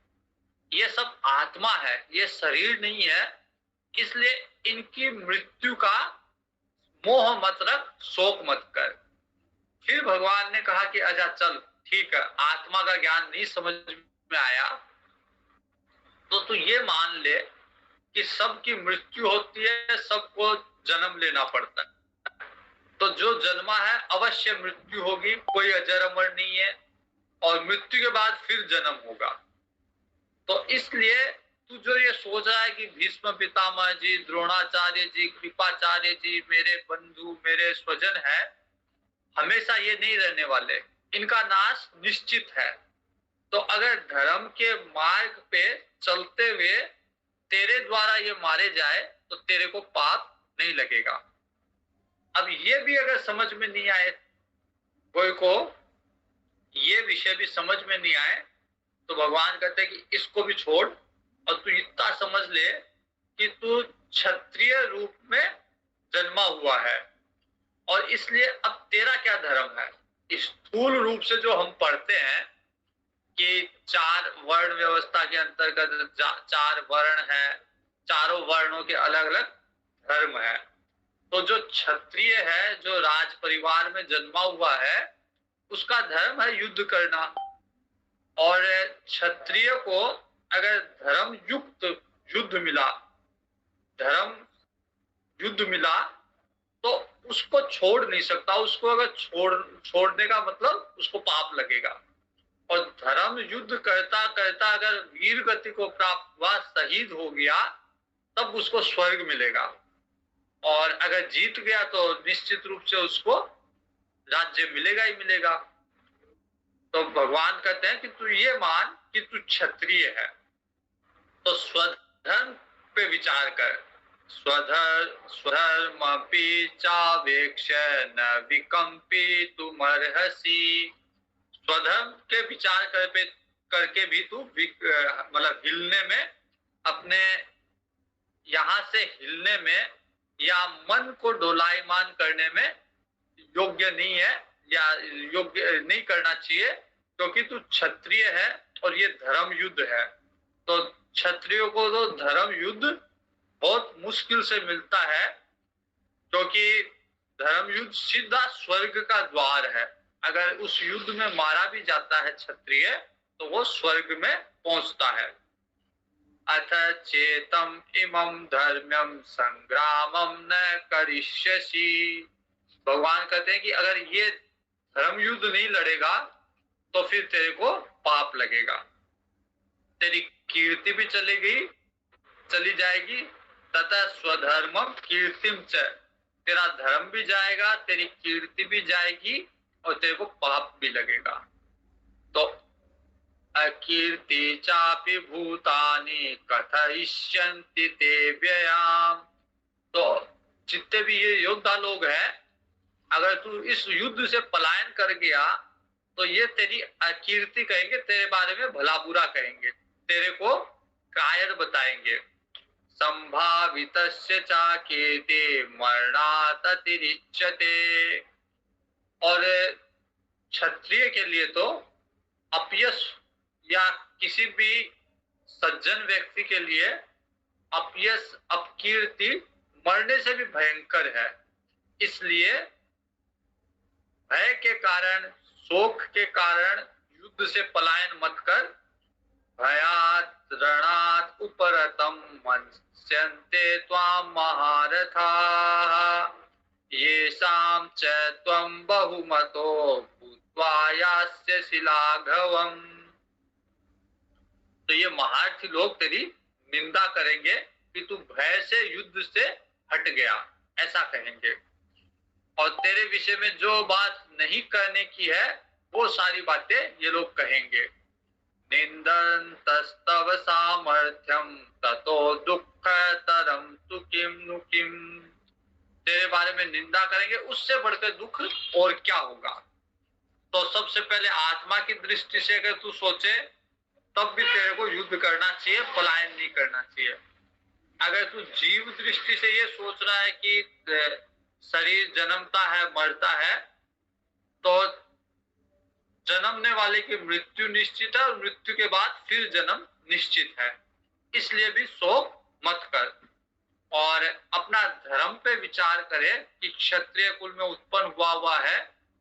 ये सब आत्मा है, ये शरीर नहीं है, इसलिए इनकी मृत्यु का मोह मत रख, शोक मत कर। फिर भगवान ने कहा कि अच्छा चल ठीक है, आत्मा का ज्ञान नहीं समझ में आया तो तू ये मान ले कि सबकी मृत्यु होती है, सबको जन्म लेना पड़ता है। तो जो जन्मा है अवश्य मृत्यु होगी, कोई अजर अमर नहीं है, और मृत्यु के बाद फिर जन्म होगा। तो इसलिए तू जो ये सोच रहा है कि भीष्म पितामह जी, द्रोणाचार्य जी, कृपाचार्य जी मेरे बंधु, मेरे स्वजन हैं, हमेशा ये नहीं रहने वाले, इनका नाश निश्चित है। तो अगर धर्म के मार्ग पे चलते हुए तेरे द्वारा ये मारे जाए तो तेरे को पाप नहीं लगेगा। अब ये भी अगर समझ में नहीं आए, कोई को ये विषय भी समझ में नहीं आए, तो भगवान कहते हैं कि इसको भी छोड़ और तू इतना समझ ले कि तू क्षत्रिय रूप में जन्मा हुआ है, और इसलिए अब तेरा क्या धर्म है। स्थूल रूप से जो हम पढ़ते हैं कि 4 वर्ण व्यवस्था के अंतर्गत 4 वर्ण है, चारों वर्णों के अलग अलग धर्म है। तो जो क्षत्रिय है, जो राज परिवार में जन्मा हुआ है, उसका धर्म है युद्ध करना। और क्षत्रिय को अगर धर्म युक्त युद्ध मिला, धर्म युद्ध मिला, तो उसको छोड़ नहीं सकता। उसको अगर छोड़ने का मतलब उसको पाप लगेगा। और धर्म युद्ध करता करता अगर वीर गति को प्राप्त हुआ, शहीद हो गया, तब उसको स्वर्ग मिलेगा। और अगर जीत गया तो निश्चित रूप से उसको राज्य मिलेगा ही मिलेगा। तो भगवान कहते हैं कि तू ये मान कि तू क्षत्रिय है, तो स्वधर्म पे विचार कर। स्वधर्मपि चावेक्ष्य न विकम्पितुमर्हसि। स्वधर्म के विचार करके भी तू मतलब हिलने में, अपने यहां से हिलने में या मन को डोलायमान करने में योग्य नहीं है, या योग्य नहीं करना चाहिए, क्योंकि तू क्षत्रिय है और ये धर्म युद्ध है। तो क्षत्रियों को तो धर्म युद्ध बहुत मुश्किल से मिलता है, क्योंकि धर्म युद्ध सीधा स्वर्ग का द्वार है। अगर उस युद्ध में मारा भी जाता है क्षत्रिय, तो वो स्वर्ग में पहुंचता है। अथ चेतम इमं धर्म्यम संग्रामम न करिष्यसि। भगवान कहते हैं कि अगर ये धर्म युद्ध नहीं लड़ेगा तो फिर तेरे को पाप लगेगा, तेरी कीर्ति भी चली जाएगी, तथा स्वधर्मम कीर्तिम च, तेरा धर्म भी जाएगा, तेरी कीर्ति भी जाएगी और तेरे को पाप भी लगेगा। तो अकीर्ति चापि भूतानि कथयिष्यन्ति ते व्ययाम। तो जितने भी ये योद्धा लोग हैं, अगर तू इस युद्ध से पलायन कर गया तो ये तेरी अकीर्ति कहेंगे, तेरे बारे में भला बुरा कहेंगे, तेरे को कायर बताएंगे। संभावितस्य चाकेते मरणात् अतिरिच्यते। और क्षत्रिय के लिए तो अपयश, या किसी भी सज्जन व्यक्ति के लिए अपयश, अपकीर्ति मरने से भी भयंकर है। इसलिए भय के कारण, शोक के कारण युद्ध से पलायन मत कर। भयात् रणात् उपरतम मन्स्यन्ते त्वां महारथाः येषां च त्वं बहुमतो भूत्वा यास्यसि लाघवम्। तो ये महारथी लोग तेरी निंदा करेंगे कि तू भय से, युद्ध से हट गया, ऐसा कहेंगे। और तेरे विषय में जो बात नहीं करने की है वो सारी बातें ये लोग कहेंगे। निंदन्तस्तव सामर्थ्यम ततो दुःखतरं तु किम नु किम। तेरे बारे में निंदा करेंगे, उससे बढ़कर दुख और क्या होगा। तो सबसे पहले आत्मा की दृष्टि से अगर तू सोचे, तब भी तेरे को युद्ध करना चाहिए, पलायन नहीं करना चाहिए। अगर तू जीव दृष्टि से ये सोच रहा है कि शरीर जन्मता है, मरता है, तो जन्मने वाले की मृत्यु निश्चित है और मृत्यु के बाद फिर जन्म निश्चित है। इसलिए भी शोक मत कर और अपना धर्म पे विचार करे कि क्षत्रिय कुल में उत्पन्न हुआ है,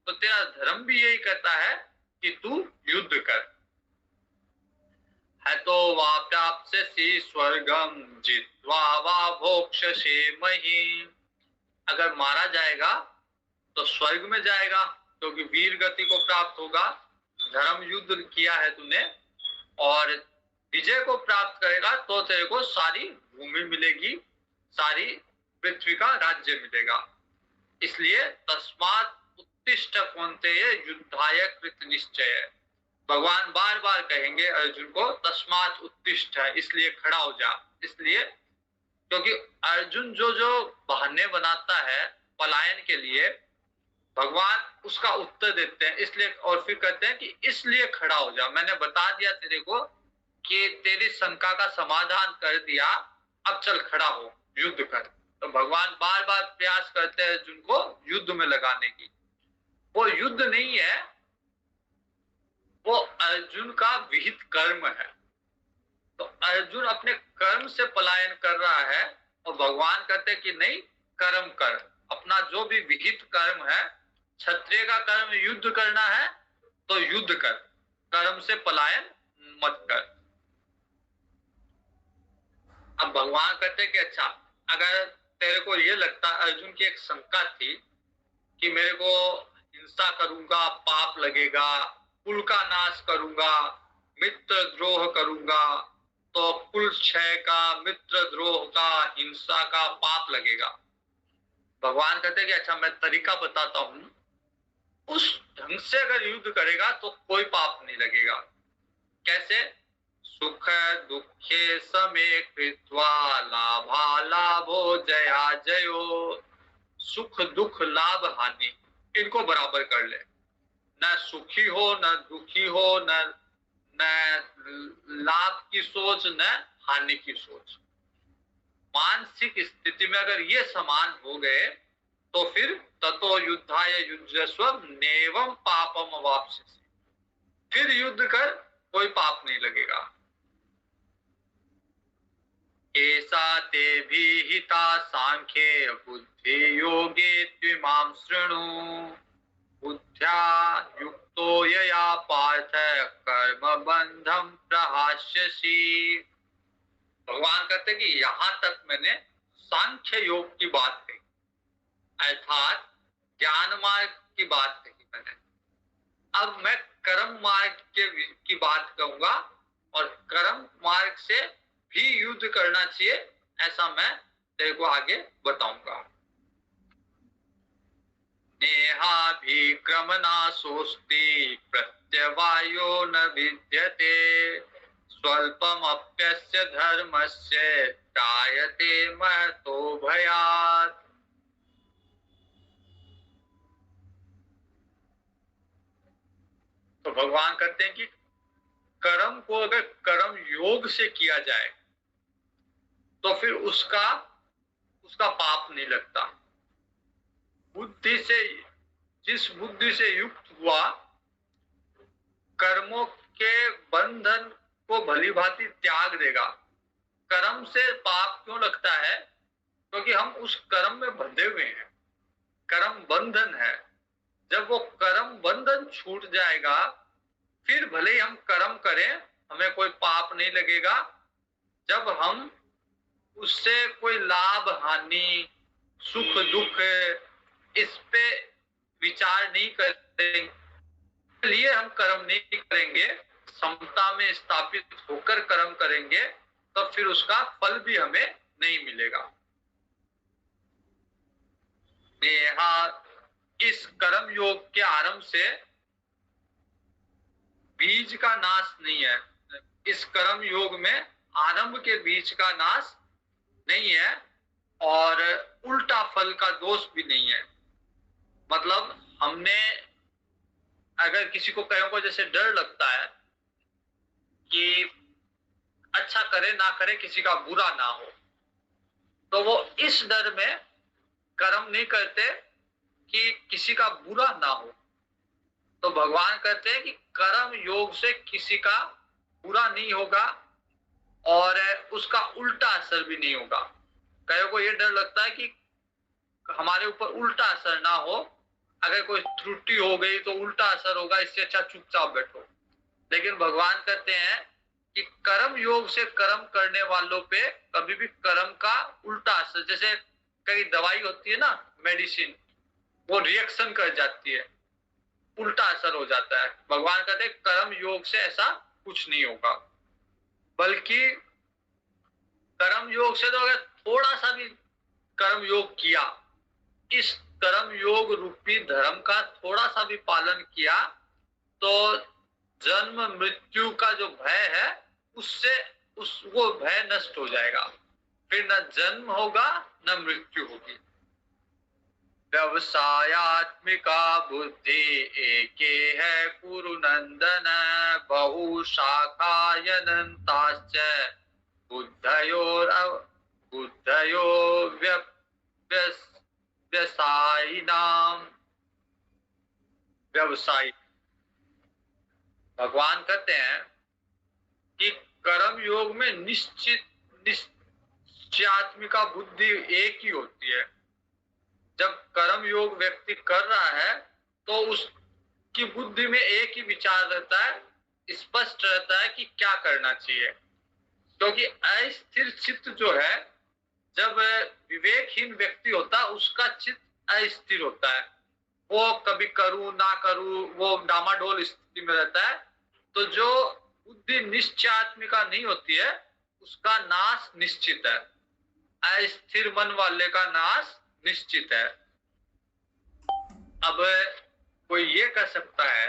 तो तेरा धर्म भी यही कहता है कि तू युद्ध कर। है तो वाप्याप्स्यसि स्वर्गम जित्वा वा भोक्ष्यसे महीम्। अगर मारा जाएगा तो स्वर्ग में जाएगा, क्योंकि वीर गति को प्राप्त होगा। धर्म युद्ध किया है तूने और विजय को प्राप्त करेगा तो तेरे को सारी भूमि मिलेगी, सारी पृथ्वी का राज्य मिलेगा। इसलिए तस्मात् उत्तिष्ठ कौन्तेय युद्धाय कृत निश्चय। भगवान बार बार कहेंगे अर्जुन को तस्मात् उत्तिष्ठ, इसलिए खड़ा हो जा। इसलिए क्योंकि अर्जुन जो जो बहाने बनाता है पलायन के लिए, भगवान उसका उत्तर देते हैं। इसलिए, और फिर कहते हैं कि इसलिए खड़ा हो जा, मैंने बता दिया तेरे को कि तेरी शंका का समाधान कर दिया, अब चल खड़ा हो, युद्ध कर। तो भगवान बार बार प्रयास करते हैं अर्जुन को युद्ध में लगाने की। वो युद्ध नहीं है, वो अर्जुन का विहित कर्म है। तो अर्जुन अपने कर्म से पलायन कर रहा है और भगवान कहते हैं कि नहीं, कर्म कर, अपना जो भी विहित कर्म है। क्षत्रिय का कर्म युद्ध करना है तो युद्ध कर, कर्म से पलायन मत कर। अब भगवान कहते हैं कि अच्छा, अगर तेरे को ये लगता, अर्जुन की एक शंका थी कि मेरे को हिंसा करूंगा पाप लगेगा, कुल का नाश करूंगा, मित्र द्रोह करूंगा तो कुल क्षय का, मित्र द्रोह का, हिंसा का पाप लगेगा। भगवान कहते हैं कि अच्छा, मैं तरीका बताता हूं, उस ढंग से अगर युद्ध करेगा तो कोई पाप नहीं लगेगा। कैसे? सुख दुखे समे कृत्वा लाभा लाभो जया जयो। सुख दुख लाभ हानि इनको बराबर कर ले, न सुखी हो न दुखी हो, न लाभ की सोच न हानि की सोच। मानसिक स्थिति में अगर ये समान हो गए तो फिर ततो युद्धाय युज्यस्व नेवम पापम अवाप्स्यसि, फिर युद्ध कर कोई पाप नहीं लगेगा। एषा ते विहिता सांख्ये बुद्धि योगे त्विमां शृणु, बुद्ध्या युक्तो यया पार्थ कर्म बंधम प्रहास्यसि। भगवान कहते कि यहाँ तक मैंने सांख्य योग की बात कही, अर्थात ज्ञान मार्ग की बात कही मैंने। अब मैं कर्म मार्ग की बात कहूंगा और कर्म मार्ग से भी युद्ध करना चाहिए, ऐसा मैं तेरे को आगे बताऊंगा। नेहाभिक्रमनाशोस्ति प्रत्यवायो न विद्यते, स्वल्पमप्यस्य धर्मस्य त्रायते महतो भयात्। तो भगवान कहते हैं कि कर्म को अगर कर्म योग से किया जाए तो फिर उसका पाप नहीं लगता। बुद्धि से, जिस बुद्धि से युक्त हुआ कर्मों के बंधन को भली भांति त्याग देगा। कर्म से पाप क्यों लगता है? क्योंकि हम उस कर्म में बंधे हुए हैं, कर्म बंधन है। जब वो कर्म बंधन छूट जाएगा फिर भले ही हम कर्म करें हमें कोई पाप नहीं लगेगा। जब हम उससे कोई लाभ हानि सुख दुख इस पे विचार नहीं करेंगे, लिए हम कर्म नहीं करेंगे, समता में स्थापित होकर कर्म करेंगे, तो फिर उसका फल भी हमें नहीं मिलेगा। नेहा, इस कर्म योग के आरंभ से बीज का नाश नहीं है। इस कर्म योग में आरंभ के बीज का नाश नहीं है और उल्टा फल का दोष भी नहीं है। मतलब हमने अगर किसी को कहीं को जैसे डर लगता है कि अच्छा करे ना करे किसी का बुरा ना हो, तो वो इस डर में कर्म नहीं करते कि किसी का बुरा ना हो। तो भगवान कहते हैं कि कर्म योग से किसी का बुरा नहीं होगा और उसका उल्टा असर भी नहीं होगा। कई को ये डर लगता है कि हमारे ऊपर उल्टा असर ना हो, अगर कोई त्रुटि हो गई तो उल्टा असर होगा, इससे अच्छा चुपचाप बैठो। लेकिन भगवान कहते हैं कि कर्म योग से कर्म करने वालों पे कभी भी कर्म का उल्टा असर, जैसे कई दवाई होती है ना मेडिसिन, वो रिएक्शन कर जाती है, उल्टा असर हो जाता है। भगवान कहते हैं कर्म योग से ऐसा कुछ नहीं होगा, बल्कि कर्म योग से तो अगर थोड़ा सा भी कर्म योग किया, इस कर्म योग रूपी धर्म का थोड़ा सा भी पालन किया, तो जन्म मृत्यु का जो भय है उससे वो भय नष्ट हो जाएगा। फिर न जन्म होगा न मृत्यु होगी। व्यवसायत्मिका बुद्धि एके है कुरु नंदन, बहु शाखायनन्ताश्च बुद्धयो व्यवसायिनाम। व्यवसायी, भगवान कहते हैं कि कर्म योग में निश्चयात्मिका बुद्धि एक ही होती है। जब कर्म योग व्यक्ति कर रहा है तो उसकी बुद्धि में एक ही विचार रहता है, स्पष्ट रहता है कि क्या करना चाहिए। क्योंकि अस्थिर चित्त जो है, जब विवेकहीन व्यक्ति होता है उसका चित्त अस्थिर होता है, वो कभी करूं ना करूं, वो डामाडोल स्थिति में रहता है। तो जो बुद्धि निश्चयात्मिका नहीं होती है उसका नाश निश्चित है, अस्थिर मन वाले का नाश निश्चित है। अब कोई ये कह सकता है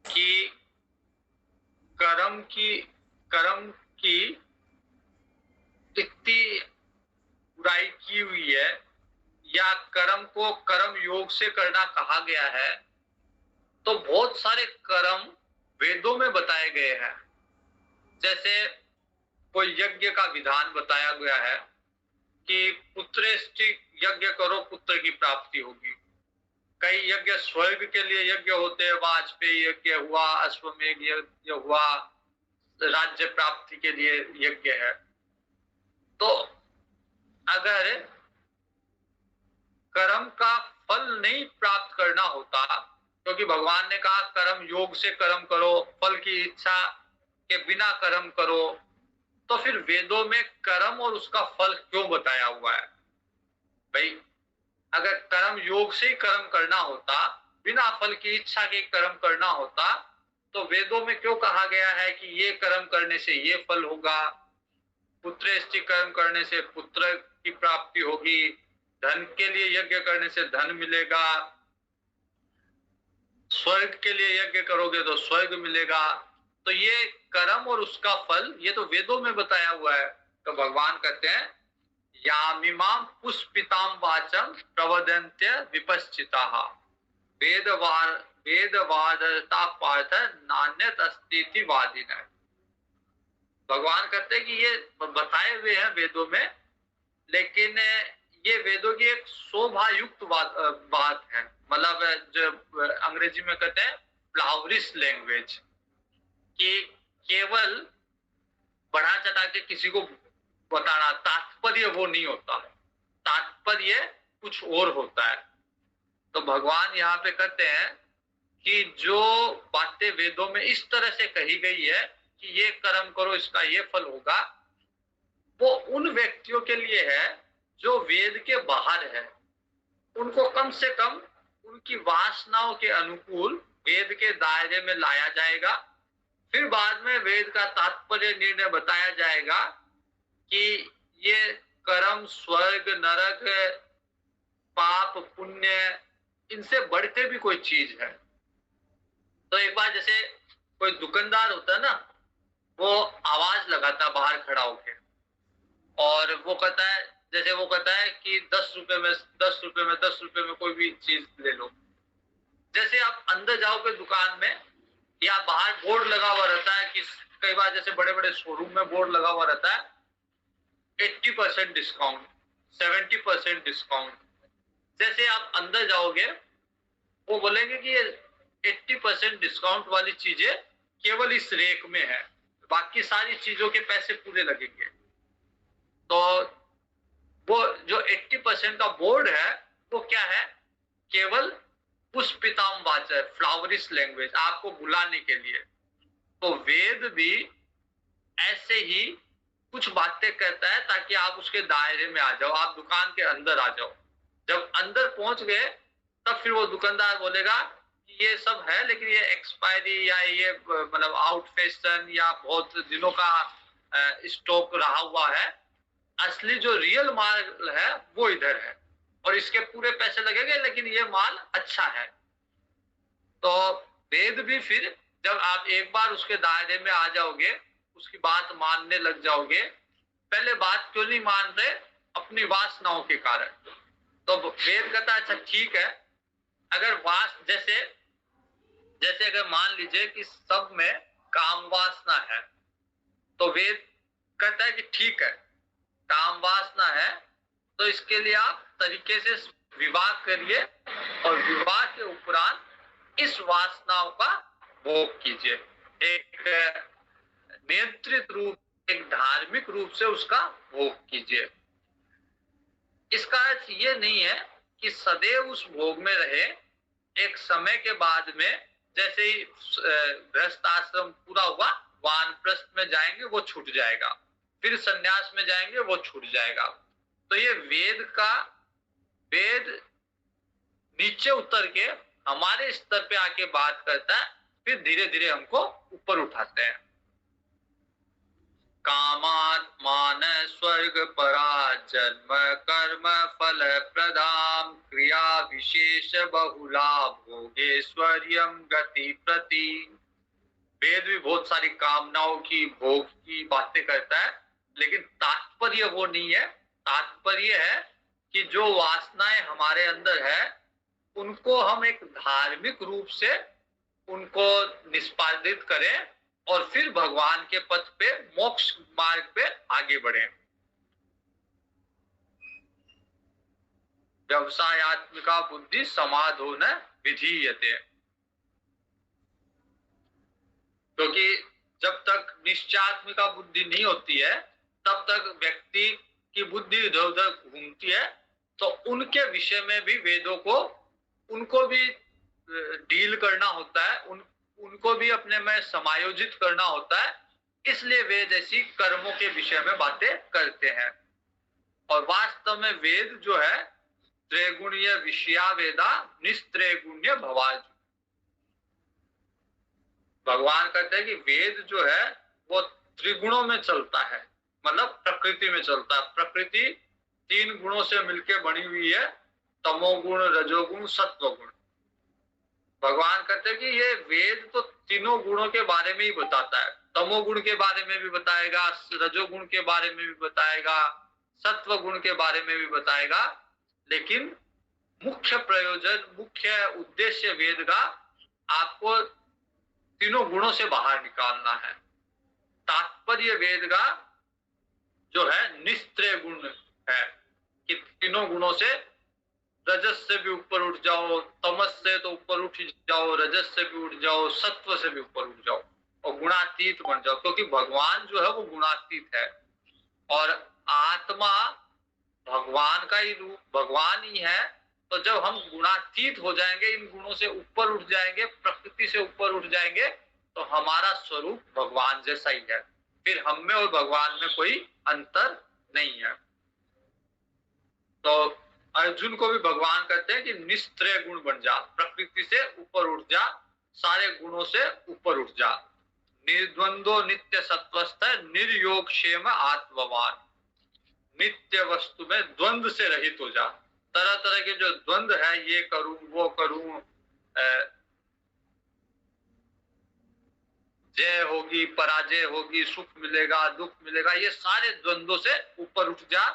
कि कर्म की इतनी बुराई की हुई है या कर्म को कर्म योग से करना कहा गया है, तो बहुत सारे कर्म वेदों में बताए गए हैं। जैसे वो यज्ञ का विधान बताया गया है कि पुत्रेष्टि यज्ञ करो, पुत्र की प्राप्ति होगी। कई यज्ञ स्वर्ग के लिए यज्ञ होते हैं, वाजपेयी यज्ञ हुआ, अश्वमेध यज्ञ हुआ, राज्य प्राप्ति के लिए यज्ञ है। तो अगर कर्म का फल नहीं प्राप्त करना होता, क्योंकि भगवान ने कहा कर्म योग से कर्म करो, फल की इच्छा के बिना कर्म करो, तो फिर वेदों में कर्म और उसका फल क्यों बताया हुआ है? भाई अगर कर्म योग से ही कर्म करना होता, बिना फल की इच्छा के कर्म करना होता, तो वेदों में क्यों कहा गया है कि ये कर्म करने से ये फल होगा, पुत्रेष्टि कर्म करने से पुत्र की प्राप्ति होगी, धन के लिए यज्ञ करने से धन मिलेगा, स्वर्ग के लिए यज्ञ करोगे तो स्वर्ग मिलेगा। तो ये कर्म और उसका फल ये तो वेदों में बताया हुआ है। तो भगवान कहते हैं यामिमाम पुष्पिताम वाचम प्रवदन्त्य विपश्चिताः वेदवादता पार्थ नान्यत अस्तीति वादिनः। भगवान कहते हैं कि ये बताए हुए हैं वेदों में, लेकिन ये वेदों की एक शोभायुक्त बात है। मतलब जो अंग्रेजी में कहते हैं फ्लावरिश लैंग्वेज, कि केवल बढ़ा चढ़ा के किसी को बताना, तात्पर्य वो नहीं होता है, तात्पर्य कुछ और होता है। तो भगवान यहाँ पे कहते हैं कि जो बातें वेदों में इस तरह से कही गई है कि ये कर्म करो इसका ये फल होगा, वो उन व्यक्तियों के लिए है जो वेद के बाहर है। उनको कम से कम उनकी वासनाओं के अनुकूल वेद के दायरे में लाया जाएगा। फिर बाद में वेद का तात्पर्य निर्णय बताया जाएगा कि ये कर्म स्वर्ग नरक पाप पुण्य इनसे बढ़ के भी कोई चीज है। तो एक बार जैसे कोई दुकानदार होता है ना, वो आवाज लगाता बाहर खड़ा होके, और वो कहता है, जैसे वो कहता है कि 10 रुपए में 10 रुपए में 10 रुपए में कोई भी चीज ले लो। जैसे आप अंदर जाओगे दुकान में, या बाहर बोर्ड लगा हुआ रहता है कि कई बार जैसे बड़े बड़े शोरूम में बोर्ड लगा हुआ रहता है 80% डिस्काउंट, 70% डिस्काउंट। जैसे आप अंदर जाओगे वो बोलेंगे कि ये 80% डिस्काउंट वाली चीजें केवल इस रेक में है, बाकी सारी चीजों के पैसे पूरे लगेंगे। तो वो जो 80% का बोर्ड है वो क्या है? केवल पुष्पिताम वाचर, फ्लावरिश लैंग्वेज, आपको बुलाने के लिए। तो वेद भी ऐसे ही कुछ बातें कहता है ताकि आप उसके दायरे में आ जाओ, आप दुकान के अंदर आ जाओ। जब अंदर पहुंच गए तब फिर वो दुकानदार बोलेगा कि ये सब है, लेकिन ये एक्सपायरी या ये मतलब आउट फैशन या बहुत दिनों का स्टॉक रहा हुआ है, असली जो रियल माल है वो इधर है, और इसके पूरे पैसे लगेंगे लेकिन ये माल अच्छा है। तो वेद भी फिर जब आप एक बार उसके दायरे में आ जाओगे, उसकी बात मानने लग जाओगे। पहले बात क्यों नहीं मान रहे? अपनी वासनाओं के कारण। तो वेद कहता है अच्छा ठीक है, अगर जैसे जैसे अगर मान लीजिए कि सब में काम वासना है, तो वेद कहता है कि ठीक है काम वासना है, तो इसके लिए आप तरीके से विवाह करिए, और विवाह के उपरांत इस वासनाओं का भोग कीजिए, एक नियंत्रित रूप, एक धार्मिक रूप से उसका भोग कीजिए। इसका अर्थ ये नहीं है कि सदैव उस भोग में रहे। एक समय के बाद में जैसे ही गृहस्थ आश्रम पूरा हुआ, वानप्रस्थ में जाएंगे वो छूट जाएगा, फिर संन्यास में जाएंगे वो छूट जाएगा। तो ये वेद नीचे उतर के हमारे स्तर पे आके बात करता है, फिर धीरे धीरे हमको ऊपर उठाते हैं। कामात्मान स्वर्ग परा जन्म कर्म फल प्रदाम क्रिया विशेष बहुला भोगेश्वर्यम गति प्रति। वेद भी बहुत सारी कामनाओं की, भोग की बातें करता है, लेकिन तात्पर्य वो नहीं है। तात्पर्य है कि जो वासनाएं हमारे अंदर है उनको हम एक धार्मिक रूप से उनको निष्पादित करें, और फिर भगवान के पथ पे, मोक्ष मार्ग पे आगे बढ़े। व्यवसायत्मिका बुद्धि समाधो न विधीयते। क्योंकि जब तक निश्चयात्मिका बुद्धि नहीं होती है तब तक व्यक्ति की बुद्धि इधर उधर घूमती है, तो उनके विषय में भी वेदों को, उनको भी डील करना होता है, उनको भी अपने में समायोजित करना होता है। इसलिए वेद ऐसी कर्मों के विषय में बातें करते हैं। और वास्तव में वेद जो है त्रैगुणीय विषया वेदा निस्त्रैगुण्य भवाज। भगवान कहते हैं कि वेद जो है वो त्रिगुणों में चलता है, मतलब प्रकृति में चलता है। प्रकृति 3 गुणों से मिलकर बनी हुई है, तमोगुण, रजोगुण, सत्वगुण। भगवान कहते हैं कि ये वेद तो तीनों गुणों के बारे में ही बताता है। तमोगुण के बारे में भी बताएगा, रजोगुण के बारे में भी बताएगा, सत्व गुण के बारे में भी बताएगा। लेकिन मुख्य प्रयोजन, मुख्य उद्देश्य वेद का आपको तीनों गुणों से बाहर निकालना है। तात्पर्य वेद का जो है निस्त्रय गुण है कि तीनों गुणों से, रजस से भी ऊपर उठ जाओ, तमस से तो ऊपर उठ जाओ, रजस से भी उठ जाओ, सत्व से भी ऊपर उठ जाओ और गुणातीत बन जाओ। क्योंकि भगवान जो है वो गुणातीत है और आत्मा भगवान का ही रूप, भगवान ही है। तो जब हम गुणातीत हो जाएंगे, इन गुणों से ऊपर उठ जाएंगे, प्रकृति से ऊपर उठ जाएंगे, तो हमारा स्वरूप भगवान जैसा ही है। फिर हम में और भगवान में कोई अंतर नहीं है। तो अर्जुन को भी भगवान कहते हैं कि निस्त्रय गुण बन जा, प्रकृति से ऊपर उठ जा, सारे गुणों से ऊपर उठ जा। निर्द्वंदो नित्य सत्वस्थ निर्योग क्षेम आत्मवान। नित्य वस्तु में द्वंद्व से रहित हो जा। तरह तरह के जो द्वंद्व है, ये करूं वो करूं, जय होगी पराजय होगी, सुख मिलेगा दुख मिलेगा, ये सारे द्वंद्वों से ऊपर उठ जा।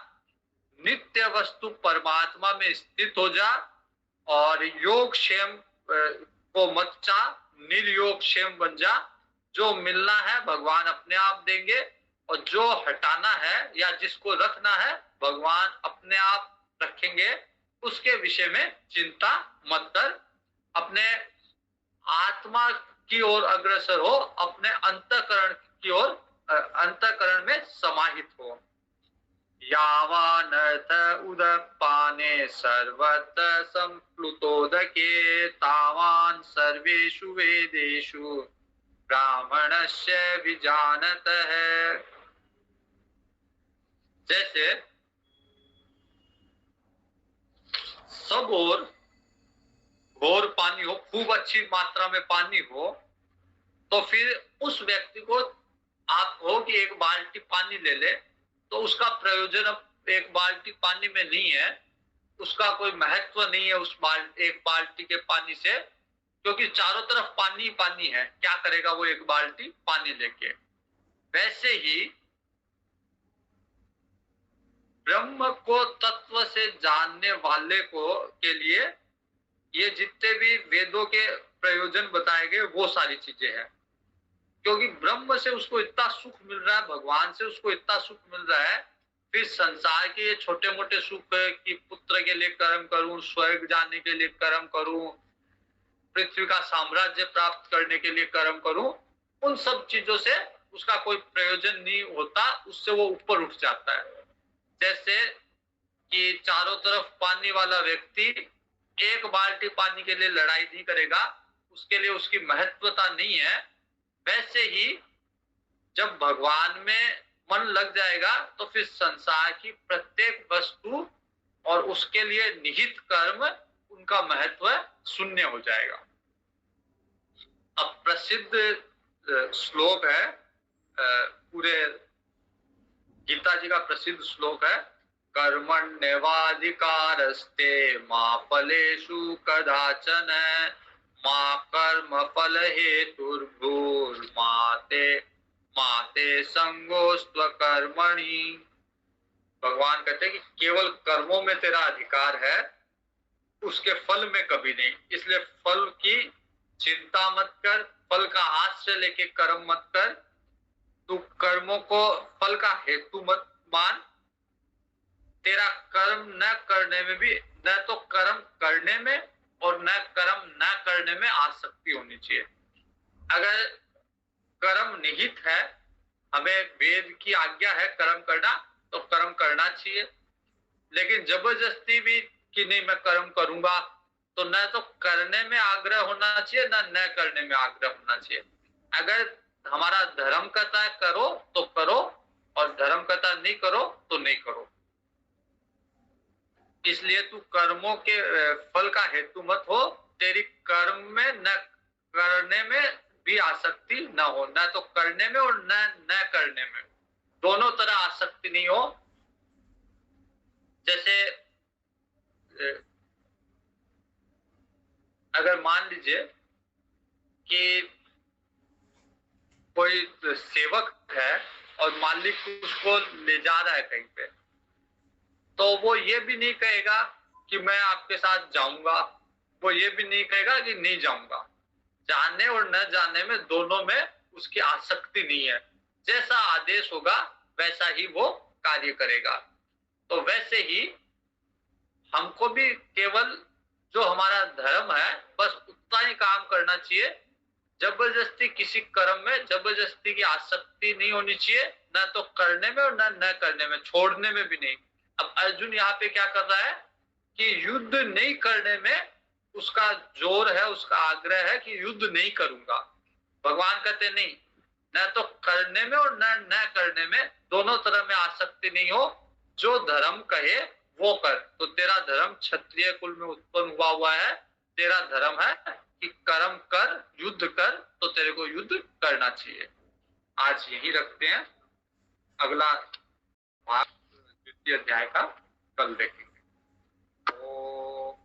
नित्य वस्तु परमात्मा में स्थित हो जा और योग क्षेम को मत चाह, निर्योग क्षेम बन जा। जो मिलना है भगवान अपने आप देंगे और जो हटाना है या जिसको रखना है भगवान अपने आप रखेंगे। उसके विषय में चिंता मत कर, अपने आत्मा की ओर अग्रसर हो, अपने अंतःकरण की ओर, अंतःकरण में समाहित हो। यावानर्थ उदपाने सर्वत्र संप्लुतोदके तावान सर्वेषु वेदेषु ब्राह्मणस्य विजानतः। जैसे सब और घोर पानी हो, खूब अच्छी मात्रा में पानी हो, तो फिर उस व्यक्ति को आप हो कि एक बाल्टी पानी ले ले, तो उसका प्रयोजन अब एक बाल्टी पानी में नहीं है, उसका कोई महत्व नहीं है उस एक बाल्टी के पानी से, क्योंकि चारों तरफ पानी पानी है। क्या करेगा वो एक बाल्टी पानी लेके। वैसे ही ब्रह्म को तत्व से जानने वाले को के लिए ये जितने भी वेदों के प्रयोजन बताए गए वो सारी चीजें हैं। क्योंकि ब्रह्म से उसको इतना सुख मिल रहा है, भगवान से उसको इतना सुख मिल रहा है, फिर संसार के ये छोटे मोटे सुख कि पुत्र के लिए कर्म करूं, स्वर्ग जाने के लिए कर्म करूं, पृथ्वी का साम्राज्य प्राप्त करने के लिए कर्म करूं, उन सब चीजों से उसका कोई प्रयोजन नहीं होता, उससे वो ऊपर उठ जाता है। जैसे कि चारों तरफ पानी वाला व्यक्ति एक बाल्टी पानी के लिए लड़ाई नहीं करेगा, उसके लिए उसकी महत्वता नहीं है। वैसे ही जब भगवान में मन लग जाएगा तो फिर संसार की प्रत्येक वस्तु और उसके लिए निहित कर्म, उनका महत्व शून्य हो जाएगा। अब प्रसिद्ध श्लोक है, पूरे गीता जी का प्रसिद्ध श्लोक है, कर्मण्येवाधिकारस्ते मा फलेषु कदाचन मा कर्म फल हेतुर्भूर्माते माते संगोस्त्व कर्मणि। भगवान कहते हैं कि केवल कर्मों में तेरा अधिकार है, उसके फल में कभी नहीं। इसलिए फल की चिंता मत कर, फल का आस से लेके कर्म मत कर, तू कर्मों को फल का हेतु मत मान। तेरा कर्म न करने में भी, न तो कर्म करने में और न कर्म न करने में आसक्ति होनी चाहिए। अगर कर्म निहित है, हमें वेद की आज्ञा है कर्म करना, तो कर्म करना चाहिए। लेकिन जबरदस्ती भी कि नहीं मैं कर्म करूंगा, तो न तो करने में आग्रह होना चाहिए, न करने में आग्रह होना चाहिए। अगर हमारा धर्म कहता है करो तो करो, और धर्म कहता नहीं करो तो नहीं करो। इसलिए तू कर्मों के फल का हेतु मत हो। तेरी कर्म में न करने में भी आसक्ति न हो, न तो करने में और न करने में, दोनों तरह आसक्ति नहीं हो। जैसे अगर मान लीजिए कि कोई सेवक है और मालिक उसको ले जा रहा है कहीं पे, तो वो ये भी नहीं कहेगा कि मैं आपके साथ जाऊंगा, वो ये भी नहीं कहेगा कि नहीं जाऊंगा। जाने और न जाने में दोनों में उसकी आसक्ति नहीं है। जैसा आदेश होगा वैसा ही वो कार्य करेगा। तो वैसे ही हमको भी केवल जो हमारा धर्म है बस उतना ही काम करना चाहिए। जबरदस्ती किसी कर्म में जबरदस्ती की आसक्ति नहीं होनी चाहिए, न तो करने में और न करने में, छोड़ने में भी नहीं। अब अर्जुन यहाँ पे क्या कर रहा है कि युद्ध नहीं करने में उसका जोर है, उसका आग्रह है कि युद्ध नहीं करूंगा। भगवान कहते नहीं, न तो करने में और न करने में, दोनों तरह में आसक्ति नहीं हो। जो धर्म कहे वो कर। तो तेरा धर्म क्षत्रिय कुल में उत्पन्न हुआ है, तेरा धर्म है कि कर्म कर, युद्ध कर, तो तेरे को युद्ध करना चाहिए। आज यही रखते हैं, अगला भाग द्वितीय अध्याय का कल देखेंगे। ओम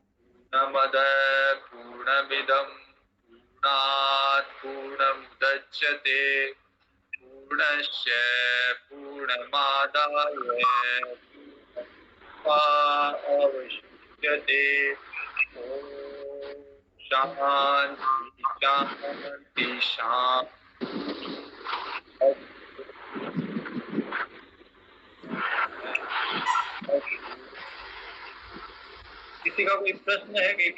पूर्णमद पूर्णमिदं पूर्णात् पूर्णमुदच्यते पूर्णस्य पूर्णमादाय पूर्णमेवावशिष्यते। ओम शांति शांति शांति। किसी का कोई प्रश्न है कि